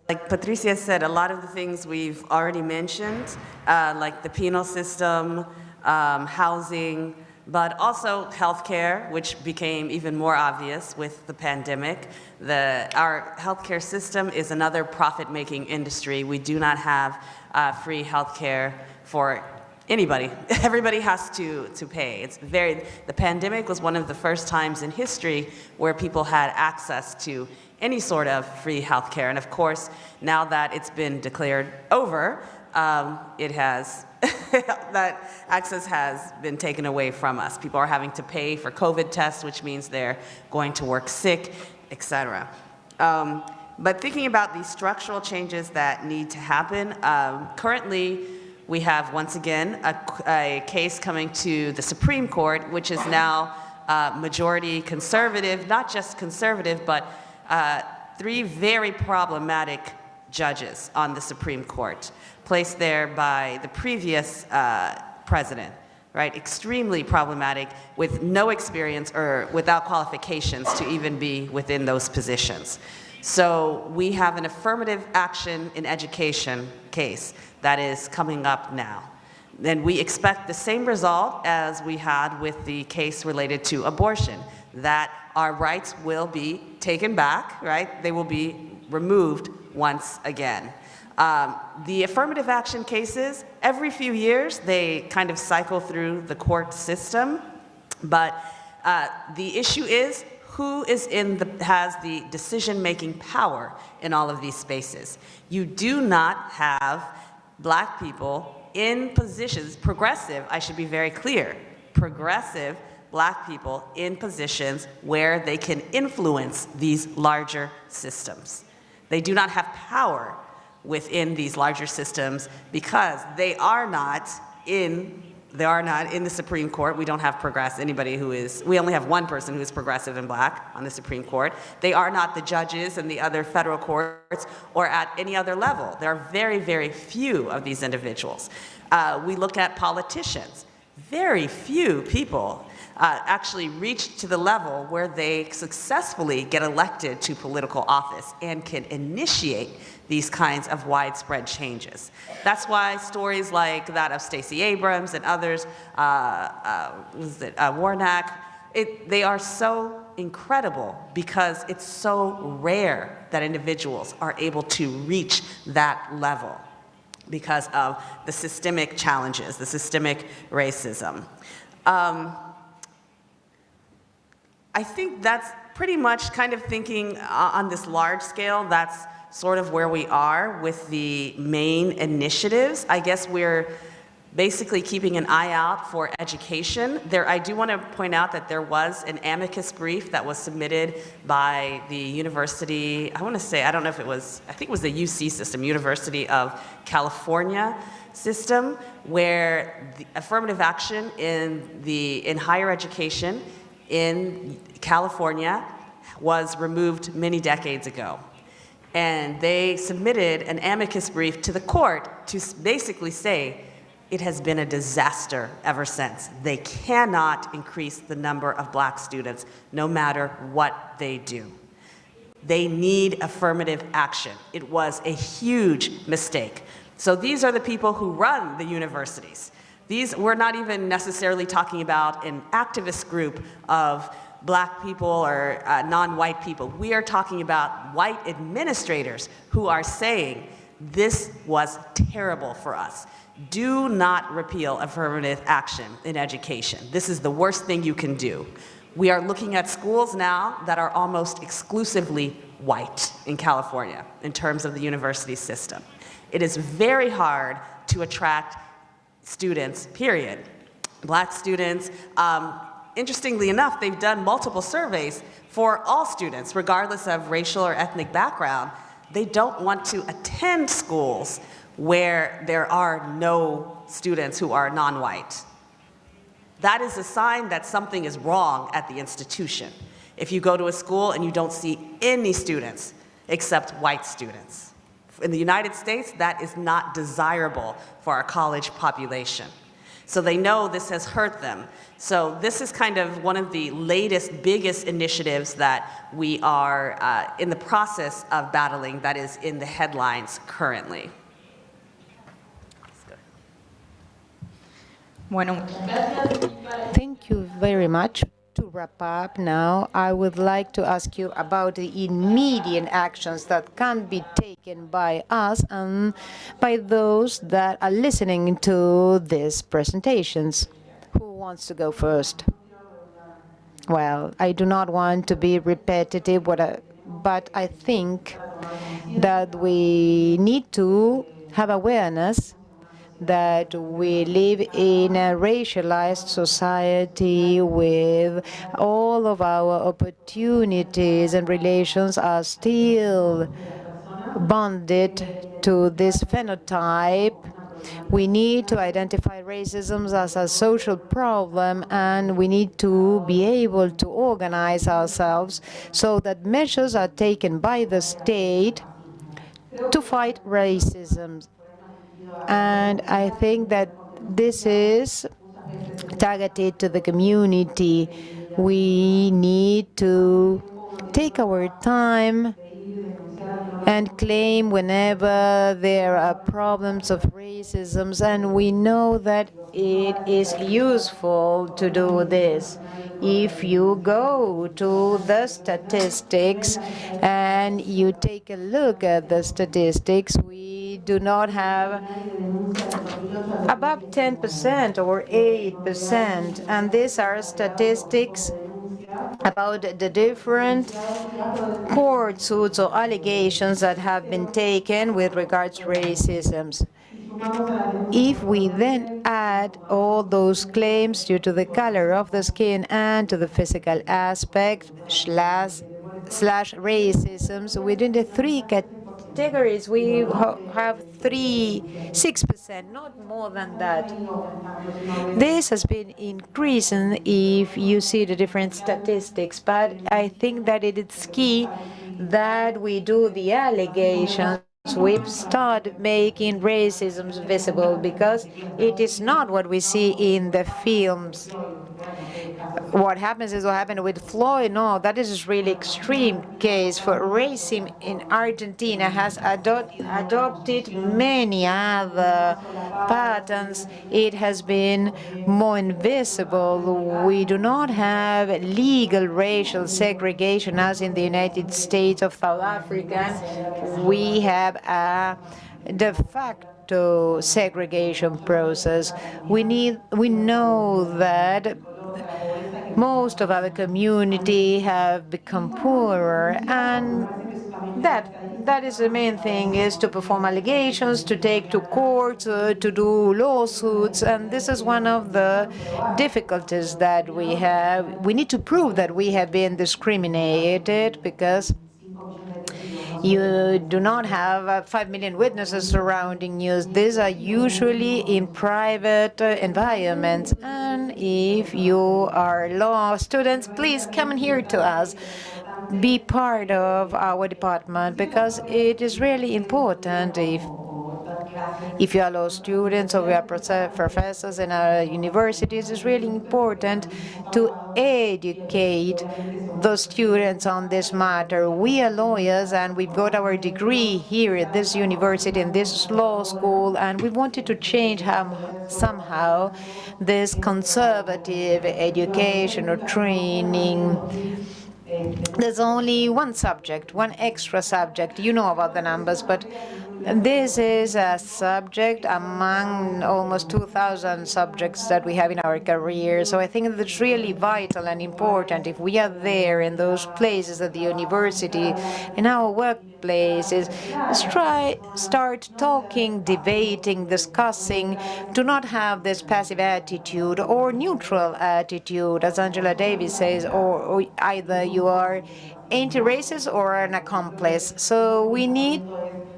S4: Like Patricia said, a lot of the things we've already mentioned, like the penal system, housing, but also healthcare, which became even more obvious with the pandemic. Our healthcare system is another profit-making industry. We do not have free healthcare for anybody. Everybody has to pay. The pandemic was one of the first times in history where people had access to any sort of free healthcare. And of course, now that it's been declared over, that access has been taken away from us. People are having to pay for COVID tests, which means they're going to work sick, etc. But thinking about these structural changes that need to happen, currently we have, once again, a case coming to the Supreme Court, which is now majority conservative, not just conservative, but 3 very problematic judges on the Supreme Court, placed there by the previous president, right? Extremely problematic, with no experience or without qualifications to even be within those positions. So we have an affirmative action in education case that is coming up now. Then we expect the same result as we had with the case related to abortion, that our rights will be taken back, right? They will be removed once again. The affirmative action cases, every few years, they kind of cycle through the court system, but the issue is who has the decision-making power in all of these spaces. You do not have Black people in positions, progressive, I should be very clear, progressive Black people in positions where they can influence these larger systems. They do not have power within these larger systems because they are not in the Supreme Court. We don't have we only have one person who is progressive and Black on the Supreme Court. They are not the judges and the other federal courts or at any other level. There are very, very few of these individuals. We look at politicians. Very few people actually reach to the level where they successfully get elected to political office and can initiate these kinds of widespread changes. That's why stories like that of Stacey Abrams and others, Warnock, they are so incredible because it's so rare that individuals are able to reach that level because of the systemic challenges, the systemic racism. I think that's pretty much kind of thinking on this large scale, that's sort of where we are with the main initiatives. I guess we're basically keeping an eye out for education. I do want to point out that there was an amicus brief that was submitted by the university, I don't know if it was, I think it was the UC system, University of California system, where the affirmative action in higher education in California was removed many decades ago. And they submitted an amicus brief to the court to basically say it has been a disaster ever since. They cannot increase the number of Black students no matter what they do. They need affirmative action. It was a huge mistake. So these are the people who run the universities. We're not even necessarily talking about an activist group of Black people or non-white people. We are talking about white administrators who are saying, this was terrible for us. Do not repeal affirmative action in education. This is the worst thing you can do. We are looking at schools now that are almost exclusively white in California in terms of the university system. It is very hard to attract students, period. Black students, interestingly enough, they've done multiple surveys for all students, regardless of racial or ethnic background. They don't want to attend schools where there are no students who are non-white. That is a sign that something is wrong at the institution. If you go to a school and you don't see any students except white students. In the United States, that is not desirable for our college population. So they know this has hurt them. So this is kind of one of the latest, biggest initiatives that we are in the process of battling that is in the headlines currently.
S7: Bueno,
S5: Thank you very much. To wrap up now, I would like to ask you about the immediate actions that can be taken by us and by those that are listening to these presentations. Who wants to go first? Well, I do not want to be repetitive, but I think that we need to have awareness that we live in a racialized society with all of our opportunities and relations are still bonded to this phenotype. We need to identify racism as a social problem, and we need to be able to organize ourselves so that measures are taken by the state to fight racism. And I think that this is targeted to the community. We need to take our time and claim whenever there are problems of racism, and we know that it is useful to do this. If you go to the statistics and you take a look at the statistics, we do not have above 10% or 8%, and these are statistics about the different court suits or allegations that have been taken with regards to racism. If we then add all those claims due to the color of the skin and to the physical aspect slash racism, within the three categories we have 6%, not more than that. This has been increasing if you see the different statistics, but I think that it is key that we do the allegations. We've started making racism visible because it is not what we see in the films. What happens is what happened with Floyd. No, that is a really extreme case. For racism in Argentina has adopted many other patterns. It has been more invisible. We do not have legal racial segregation as in the United States of South Africa. We have a de facto segregation process. We know that most of our community have become poorer, and that is the main thing, is to perform allegations, to take to court, to do lawsuits, and this is one of the difficulties that we have. We need to prove that we have been discriminated because you do not have 5 million witnesses surrounding you. These are usually in private environments. And if you are law students, please come and hear to us. be part of our department, because it is really important if you are law students or we are professors in our universities, it's really important to educate those students on this matter. We are lawyers and we've got our degree here at this university, in this law school, and we wanted to change somehow this conservative education or training. There's only one subject, one extra subject. You know about the numbers, but this is a subject among almost 2,000 subjects that we have in our career. So I think that's really vital and important. If we are there in those places at the university, in our workplaces, start talking, debating, discussing. Do not have this passive attitude or neutral attitude, as Angela Davis says, or either you are anti-racist or an accomplice. So we need,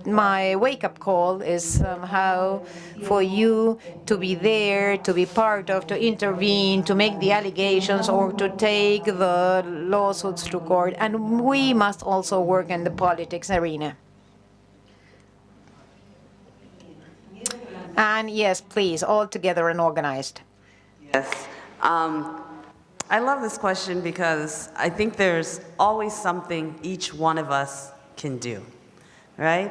S5: my wake-up call is somehow for you to be there, to be part of, to intervene, to make the allegations or to take the lawsuits to court. And we must also work in the politics arena. And yes, please, all together and organized.
S4: Yes. I love this question because I think there's always something each one of us can do, right?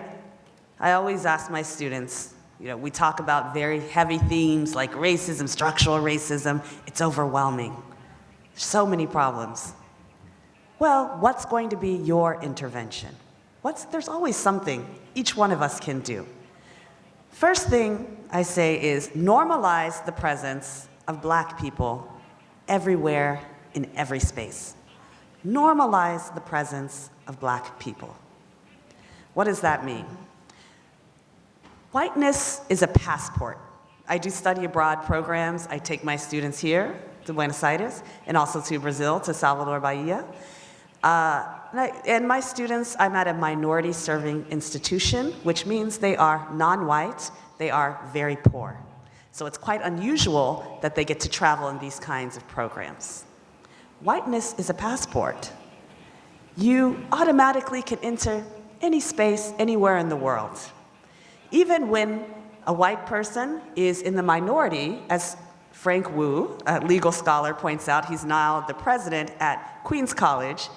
S4: I always ask my students, we talk about very heavy themes like racism, structural racism. It's overwhelming. So many problems. Well, what's going to be your intervention? There's always something each one of us can do. First thing I say is normalize the presence of Black people everywhere in every space. Normalize the presence of Black people. What does that mean? Whiteness is a passport. I do study abroad programs. I take my students here to Buenos Aires and also to Brazil, to Salvador Bahia. And my students, I'm at a minority serving institution, which means they are non-white, they are very poor. So it's quite unusual that they get to travel in these kinds of programs. Whiteness is a passport. You automatically can enter any space, anywhere in the world. Even when a white person is in the minority, as Frank Wu, a legal scholar, points out, he's now the president at Queens College,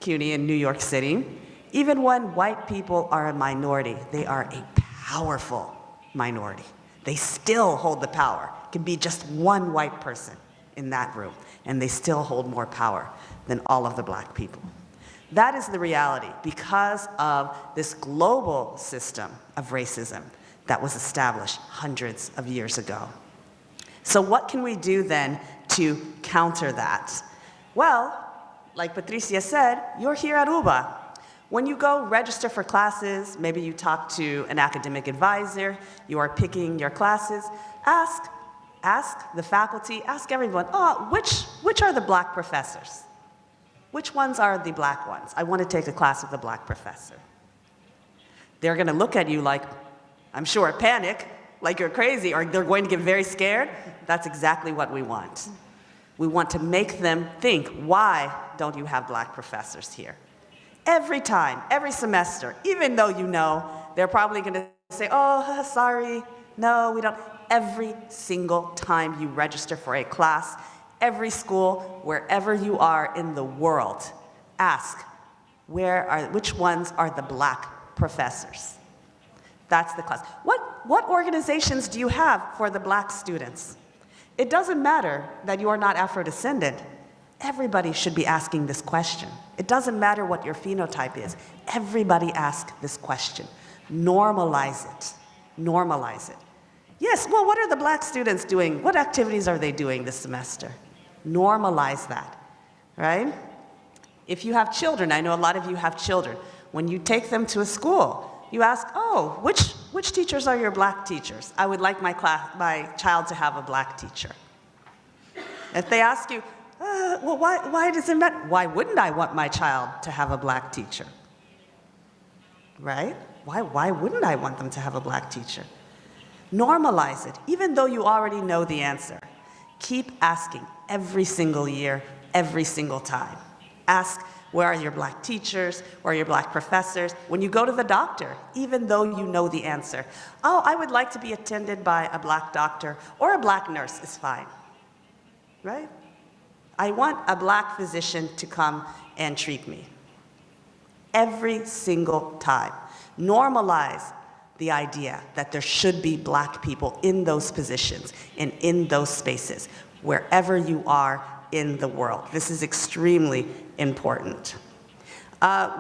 S4: CUNY in New York City. Even when white people are a minority, they are a powerful minority. They still hold the power. It can be just one white person in that room, and they still hold more power than all of the Black people. That is the reality because of this global system of racism that was established hundreds of years ago. So what can we do then to counter that? Well, like Patricia said, you're here at UBA. When you go register for classes, maybe you talk to an academic advisor, you are picking your classes, ask the faculty, ask everyone, which are the Black professors? Which ones are the Black ones? I want to take a class with a Black professor. They're going to look at you like, I'm sure, panic, like you're crazy, or they're going to get very scared. That's exactly what we want. We want to make them think, why don't you have Black professors here? Every time, every semester, even though you know, they're probably going to say, oh, sorry, no, we don't. Every single time you register for a class, every school, wherever you are in the world, ask, which ones are the Black professors? That's the class. What organizations do you have for the Black students? It doesn't matter that you are not Afro-descendant. Everybody should be asking this question. It doesn't matter what your phenotype is. Everybody ask this question. Normalize it. Normalize it. Yes, well, what are the Black students doing? What activities are they doing this semester? Normalize that, right? If you have children, I know a lot of you have children. When you take them to a school, you ask, which teachers are your Black teachers? I would like my child to have a Black teacher. If they ask you, well, why does it matter? Why wouldn't I want my child to have a Black teacher? Right? Why wouldn't I want them to have a Black teacher? Normalize it, even though you already know the answer. Keep asking every single year, every single time. Ask, Where are your black teachers? Where are your black professors? When you go to the doctor, even though you know the answer, oh, I would like to be attended by a black doctor or a black nurse is fine, right? I want a black physician to come and treat me. Every single time. Normalize the idea that there should be black people in those positions and in those spaces, wherever you are in the world. This is extremely important.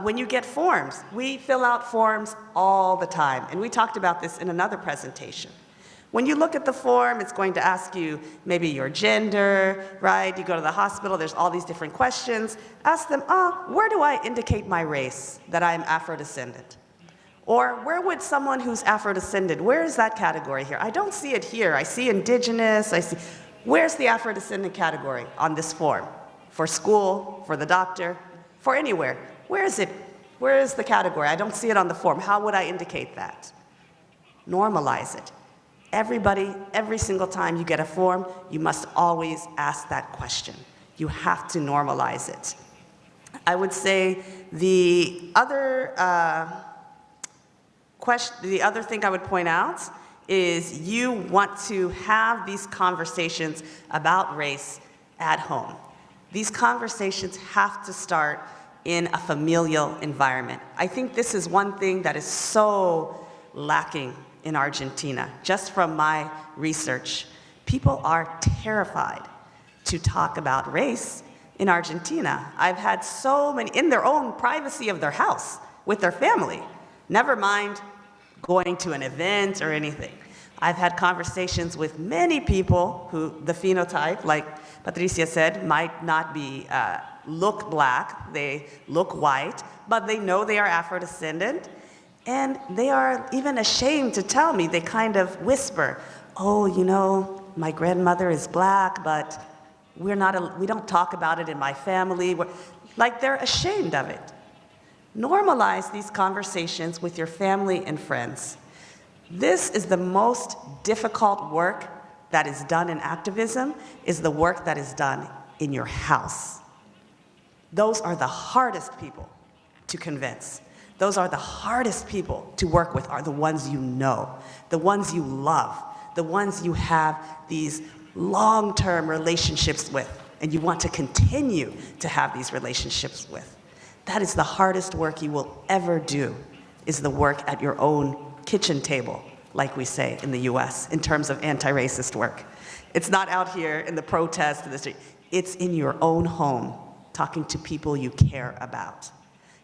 S4: When you get forms, we fill out forms all the time, and we talked about this in another presentation. When you look at the form, it's going to ask you maybe your gender, right? You go to the hospital, there's all these different questions. Ask them, where do I indicate my race, that I'm Afro-descendant? Or where would someone who's Afro-descendant, where is that category here? I don't see it here. I see indigenous, I see. Where's the Afro-descendant category on this form? For school, for the doctor, for anywhere. Where is it? Where is the category? I don't see it on the form. How would I indicate that? Normalize it. Everybody, every single time you get a form, you must always ask that question. You have to normalize it. I would say the other thing I would point out is you want to have these conversations about race at home. These conversations have to start in a familial environment. I think this is one thing that is so lacking in Argentina, just from my research. People are terrified to talk about race in Argentina. I've had so many, in their own privacy of their house, with their family, never mind going to an event or anything. I've had conversations with many people who the phenotype, like Patricia said, might not be, look black, they look white, but they know they are Afro-descendant, and they are even ashamed to tell me. They kind of whisper, oh, you know, my grandmother is black, but we don't talk about it in my family. Like they're ashamed of it. Normalize these conversations with your family and friends. This is the most difficult work that is done in activism, is the work that is done in your house. Those are the hardest people to convince. Those are the hardest people to work with, are the ones you know, the ones you love, the ones you have these long-term relationships with, and you want to continue to have these relationships with. That is the hardest work you will ever do, is the work at your own kitchen table, like we say in the US, in terms of anti-racist work. It's not out here in the protest in the street. It's in your own home, talking to people you care about.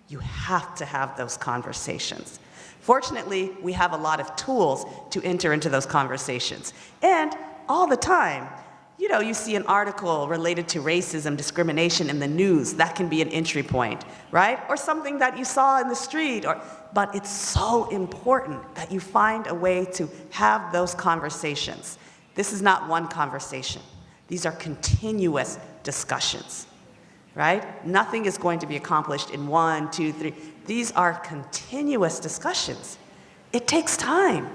S4: You have to have those conversations. Fortunately, we have a lot of tools to enter into those conversations. And all the time, you know, you see an article related to racism, discrimination in the news, that can be an entry point, right? Or something that you saw in the street, but it's so important that you find a way to have those conversations. This is not one conversation. These are continuous discussions, right? Nothing is going to be accomplished in 1, 2, 3. These are continuous discussions. It takes time.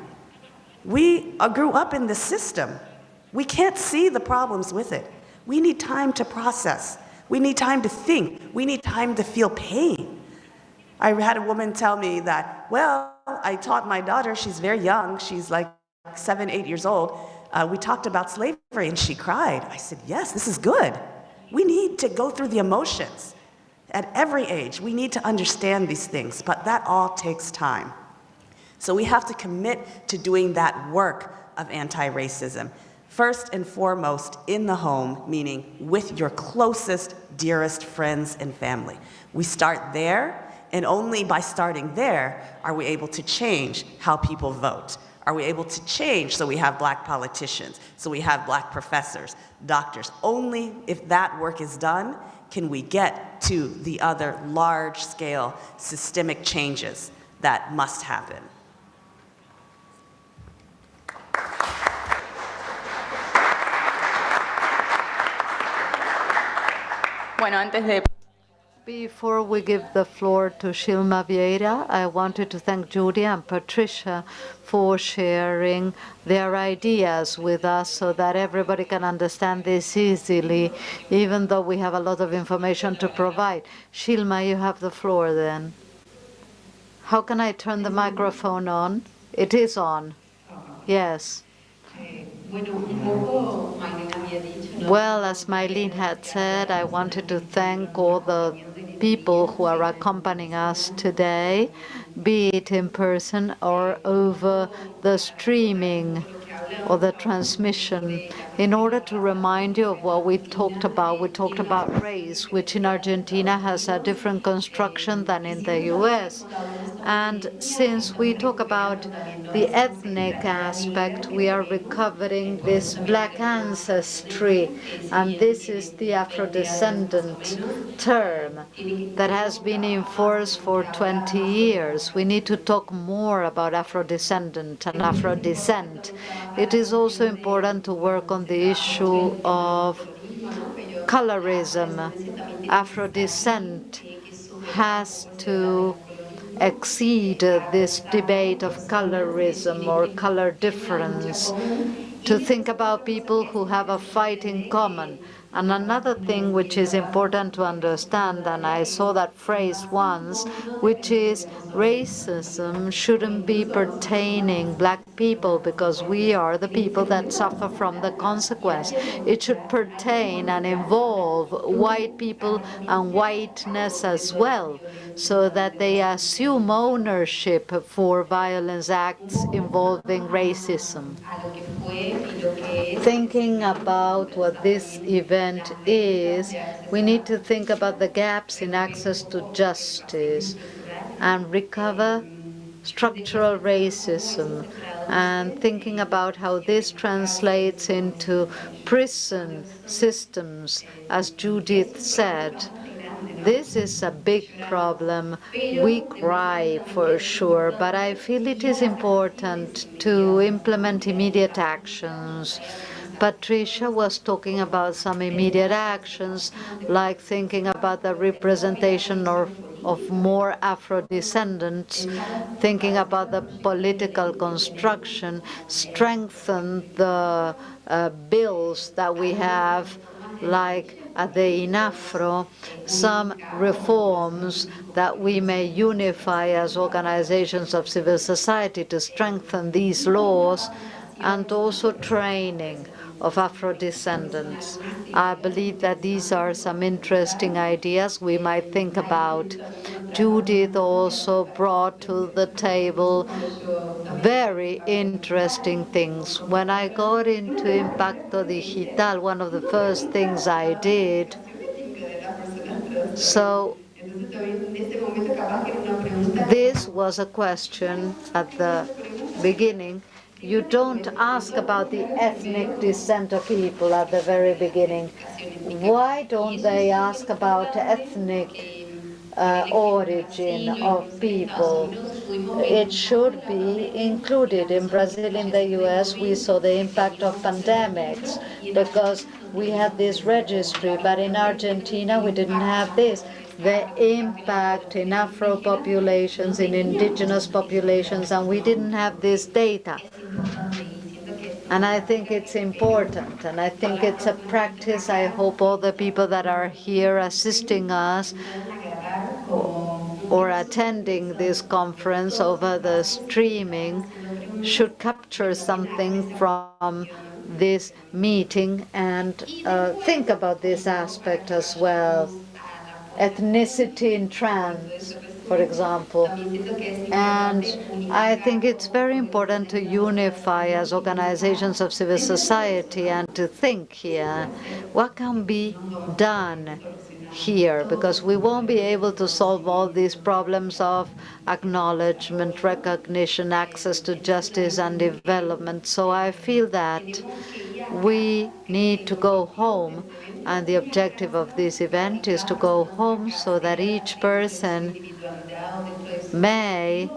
S4: We grew up in this system. We can't see the problems with it. We need time to process. We need time to think. We need time to feel pain. I had a woman tell me that, well, I taught my daughter, she's very young, she's like 7, 8 years old, we talked about slavery and she cried. I said, yes, this is good. We need to go through the emotions. At every age, we need to understand these things, but that all takes time. So we have to commit to doing that work of anti-racism. First and foremost, in the home, meaning with your closest, dearest friends and family. We start there, and only by starting there are we able to change how people vote. Are we able to change so we have black politicians, so we have black professors, doctors? Only if that work is done can we get to the other large-scale systemic changes that must happen.
S7: Bueno, antes de
S1: Before we give the floor to Shilma Vieira, I wanted to thank Judy and Patricia for sharing their ideas with us so that everybody can understand this easily, even though we have a lot of information to provide. Shilma, you have the floor then. How can I turn the microphone on? It is on. Yes. Well, as Mylene had said, I wanted to thank all the people who are accompanying us today, be it in person or over the streaming or the transmission, in order to remind you of what we talked about. We talked about race, which in Argentina has a different construction than in the US. And since we talk about the ethnic aspect, we are recovering this black ancestry, and this is the Afro-descendant term that has been in force for 20 years. We need to talk more about Afro-descendant and Afro-descent. It is also important to work on the issue of colorism. Afro-descent has to exceed this debate of colorism or color difference, to think about people who have a fight in common. And another thing which is important to understand, and I saw that phrase once, which is racism shouldn't be pertaining black people because we are the people that suffer from the consequence. It should pertain and involve white people and whiteness as well, so that they assume ownership for violence acts involving racism. Thinking about what this event is, we need to think about the gaps in access to justice and recover structural racism, and thinking about how this translates into prison systems, as Judith said. This is a big problem. We cry for sure, but I feel it is important to implement immediate actions. Patricia was talking about some immediate actions, like thinking about the representation of more Afro-descendants, thinking about the political construction, strengthen the bills that we have, like at the INAFRO, some reforms that we may unify as organizations of civil society to strengthen these laws, and also training of Afro-descendants. I believe that these are some interesting ideas we might think about. Judith also brought to the table very interesting things. When I got into Impacto Digital, one of the first things I did, so this was a question at the beginning. You don't ask about the ethnic descent of people at the very beginning. Why don't they ask about ethnic origin of people? It should be included. In Brazil, in the US, we saw the impact of pandemics because we had this registry, but in Argentina, we didn't have this. The impact in Afro populations, in indigenous populations, and we didn't have this data. And I think it's important, and I think it's a practice. I hope all the people that are here assisting us or attending this conference over the streaming should capture something from this meeting and think about this aspect as well. Ethnicity in trans, for example. And I think it's very important to unify as organizations of civil society and to think here, what can be done here? Because we won't be able to solve all these problems of acknowledgement, recognition, access to justice and development. So I feel that we need to go home, and the objective of this event is to go home so that each person may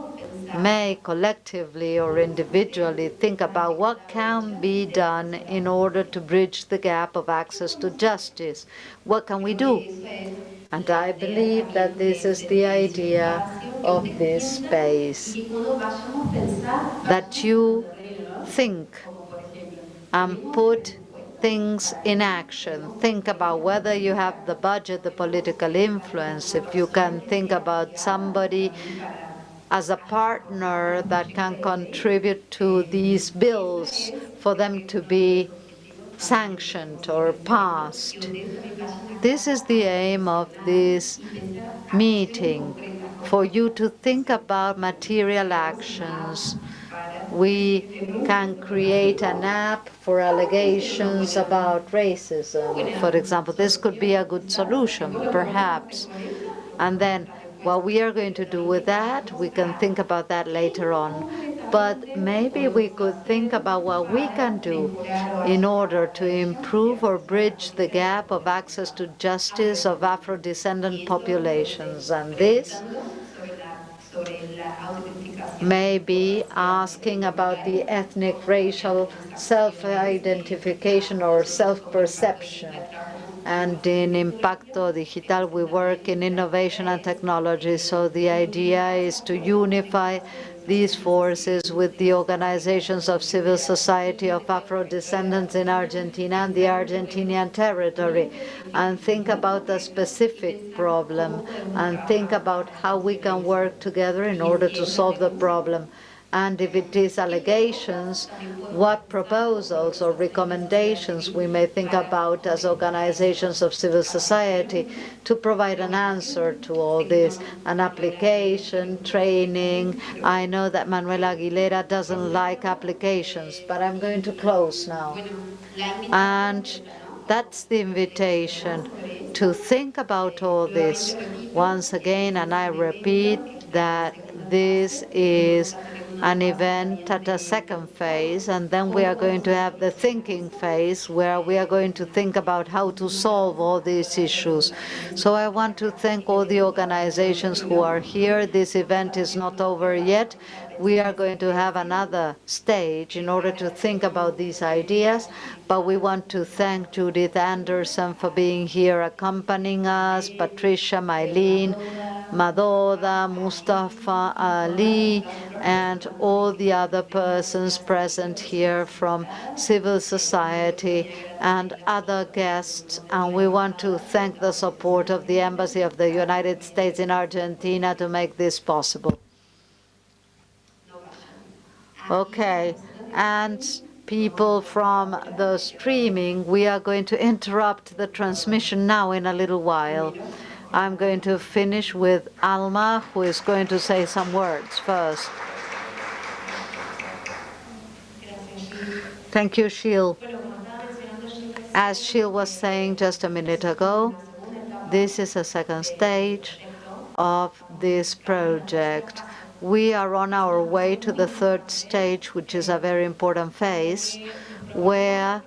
S1: collectively or individually think about what can be done in order to bridge the gap of access to justice. What can we do? And I believe that this is the idea of this space, that you think and put things in action. Think about whether you have the budget, the political influence, if you can think about somebody as a partner that can contribute to these bills for them to be sanctioned or passed. This is the aim of this meeting, for you to think about material actions. We can create an app for allegations about racism, for example. This could be a good solution, perhaps. And then what we are going to do with that, we can think about that later on. But maybe we could think about what we can do in order to improve or bridge the gap of access to justice of Afro-descendant populations. And this may be asking about the ethnic, racial self-identification or self-perception. And in Impacto Digital, we work in innovation and technology. So the idea is to unify these forces with the organizations of civil society of Afro-descendants in Argentina and the Argentinian territory, and think about the specific problem, and think about how we can work together in order to solve the problem. And if it is allegations, what proposals or recommendations we may think about as organizations of civil society to provide an answer to all this, an application, training. I know that Manuela Aguilera doesn't like applications, but I'm going to close now. And that's the invitation, to think about all this once again, and I repeat that this is an event at a second phase, and then we are going to have the thinking phase, where we are going to think about how to solve all these issues. So I want to thank all the organizations who are here. This event is not over yet. We are going to have another stage in order to think about these ideas, but we want to thank Judith Anderson for being here accompanying us, Patricia, Mylene, Madoda, Mustafa, Ali, and all the other persons present here from civil society and other guests. And we want to thank the support of the Embassy of the United States in Argentina to make this possible. Okay, and people from the streaming, we are going to interrupt the transmission now in a little while. I'm going to finish with Alma, who is going to say some words first. Thank you, Sheil. As Sheil was saying just a minute ago, this is a second stage of this project. We are on our way to the third stage, which is a very important phase, where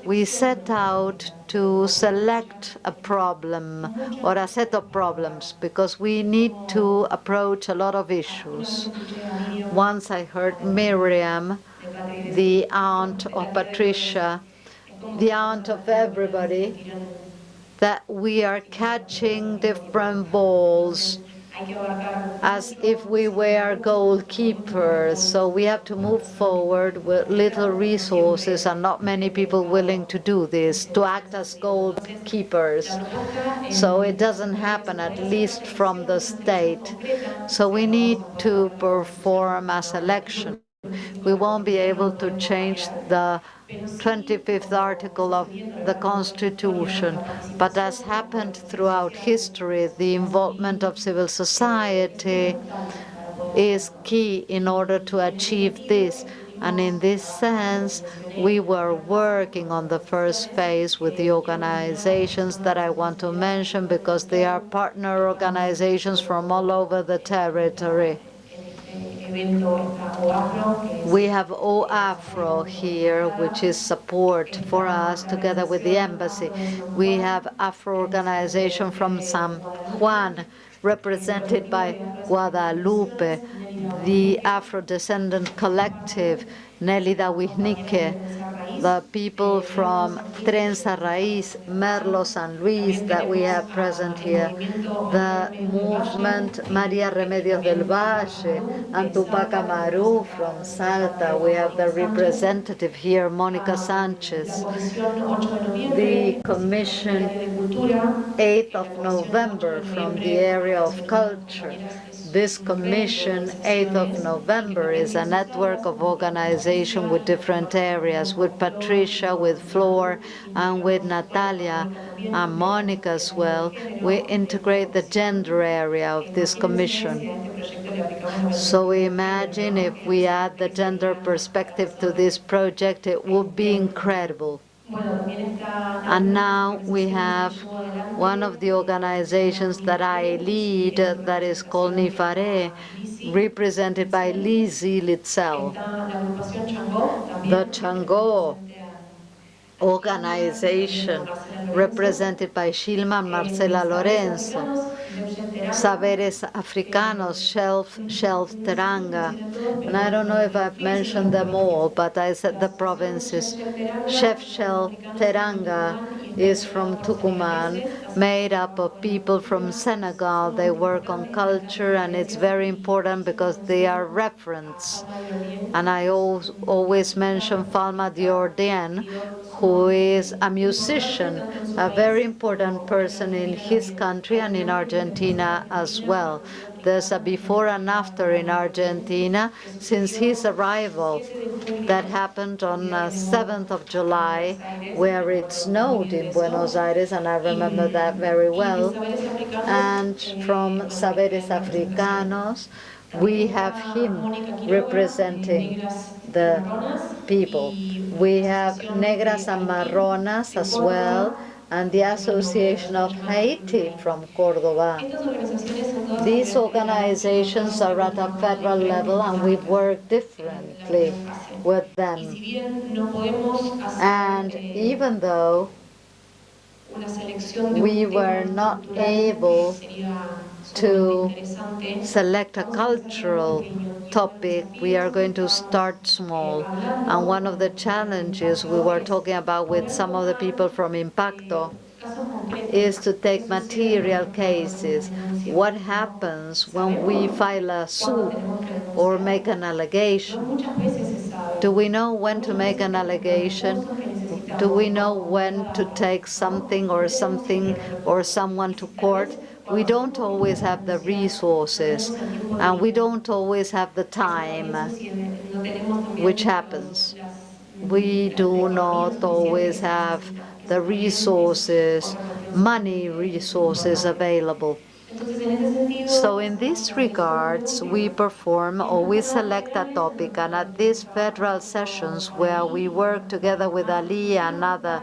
S1: we set out to select a problem or a set of problems, because we need to approach a lot of issues. Once I heard Miriam, the aunt of Patricia, the aunt of everybody, that we are catching different balls as if we were goalkeepers. So we have to move forward with little resources and not many people willing to do this, to act as goalkeepers. So it doesn't happen, at least from the state. So we need to perform a selection. We won't be able to change the 25th article of the Constitution, but as happened throughout history, the involvement of civil society is key in order to achieve this. And in this sense, we were working on the first phase with the organizations that I want to mention, because they are partner organizations from all over the territory. We have Afro here, which is support for us together with the embassy. We have Afro organization from San Juan, represented by Guadalupe, the Afro-descendant collective, Nelly Dawisnike, the people from Trenza Raíz, Merlo, San Luis that we have present here, the movement Maria Remedios del Valle, and Tupac Amaru from Salta. We have the representative here, Monica Sanchez. The commission 8th of November from the area of culture. This commission, 8th of November, is a network of organization with different areas, with Patricia, with Flor, and with Natalia, and Monica as well. We integrate the gender area of this commission. So imagine if we add the gender perspective to this project, it would be incredible. And now we have one of the organizations that I lead that is called Nifare, represented by Lizzie Litzel. The Chango organization, represented by Shilma and Marcela Lorenzo. Saberes Africanos, Shelf Teranga. And I don't know if I've mentioned them all, but I said the provinces. Chef Shell Teranga is from Tucumán, made up of people from Senegal. They work on culture, and it's very important because they are reference. And I always mention Falma Diordien, who is a musician, a very important person in his country and in Argentina as well. There's a before and after in Argentina since his arrival that happened on 7th of July, where it snowed in Buenos Aires, and I remember that very well. And from Saberes Africanos, we have him representing the people. We have Negras and Marronas as well, and the Association of Haiti from Cordoba. These organizations are at a federal level, and we work differently with them. And even though we were not able to select a cultural topic, we are going to start small. And one of the challenges we were talking about with some of the people from Impacto is to take material cases. What happens when we file a suit or make an allegation? Do we know when to make an allegation? Do we know when to take something or someone to court? We don't always have the resources, and we don't always have the time, which happens. We do not always have the resources, money resources available. So in these regards, we perform or we select a topic, and at these federal sessions where we work together with Ali and other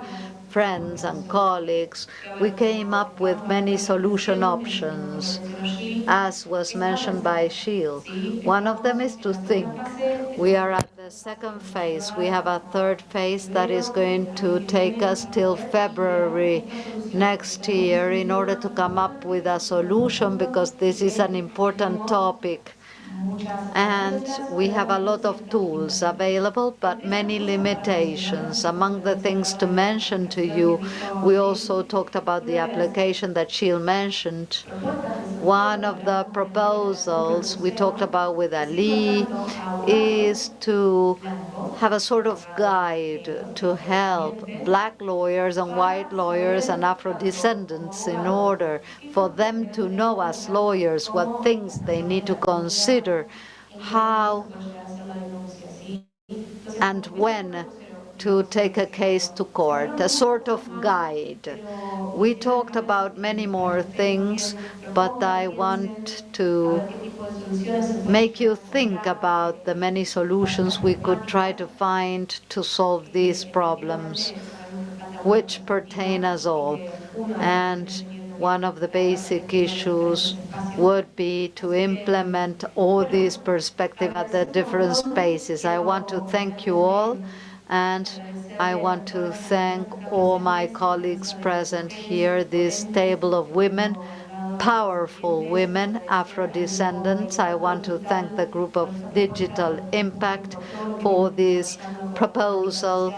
S1: friends and colleagues, we came up with many solution options, as was mentioned by Sheil. One of them is to think. We are at the second phase. We have a third phase that is going to take us till February next year in order to come up with a solution, because this is an important topic. And we have a lot of tools available, but many limitations. Among the things to mention to you, we also talked about the application that Sheil mentioned. One of the proposals we talked about with Ali is to have a sort of guide to help black lawyers and white lawyers and Afro-descendants in order for them to know as lawyers what things they need to consider, how and when to take a case to court, a sort of guide. We talked about many more things, but I want to make you think about the many solutions we could try to find to solve these problems, which pertain us all. And one of the basic issues would be to implement all these perspectives at the different spaces. I want to thank you all, and I want to thank all my colleagues present here, this table of women, powerful women, Afro-descendants. I want to thank the group of Digital Impact for this proposal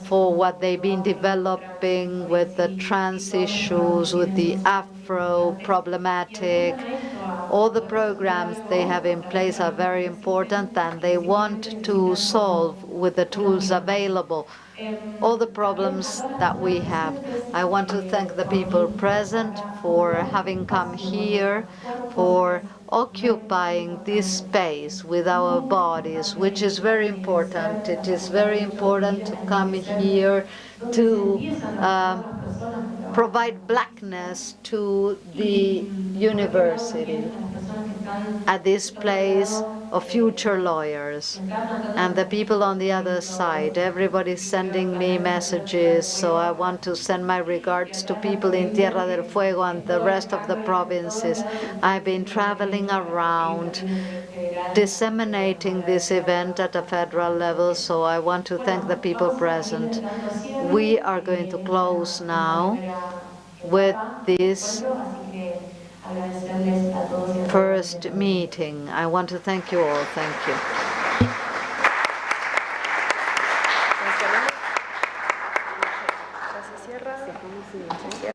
S1: for what they've been developing with the trans issues, with the Afro problematic. All the programs they have in place are very important, and they want to solve with the tools available all the problems that we have. I want to thank the people present for having come here, for occupying this space with our bodies, which is very important. It is very important to come here to provide blackness to the university at this place of future lawyers. And the people on the other side, everybody's sending me messages, so I want to send my regards to people in Tierra del Fuego and the rest of the provinces. I've been traveling around, disseminating this event at a federal level, so I want to thank the people present. We are going to close now with this first meeting. I want to thank you all. Thank you.
S3: Ya se cierra.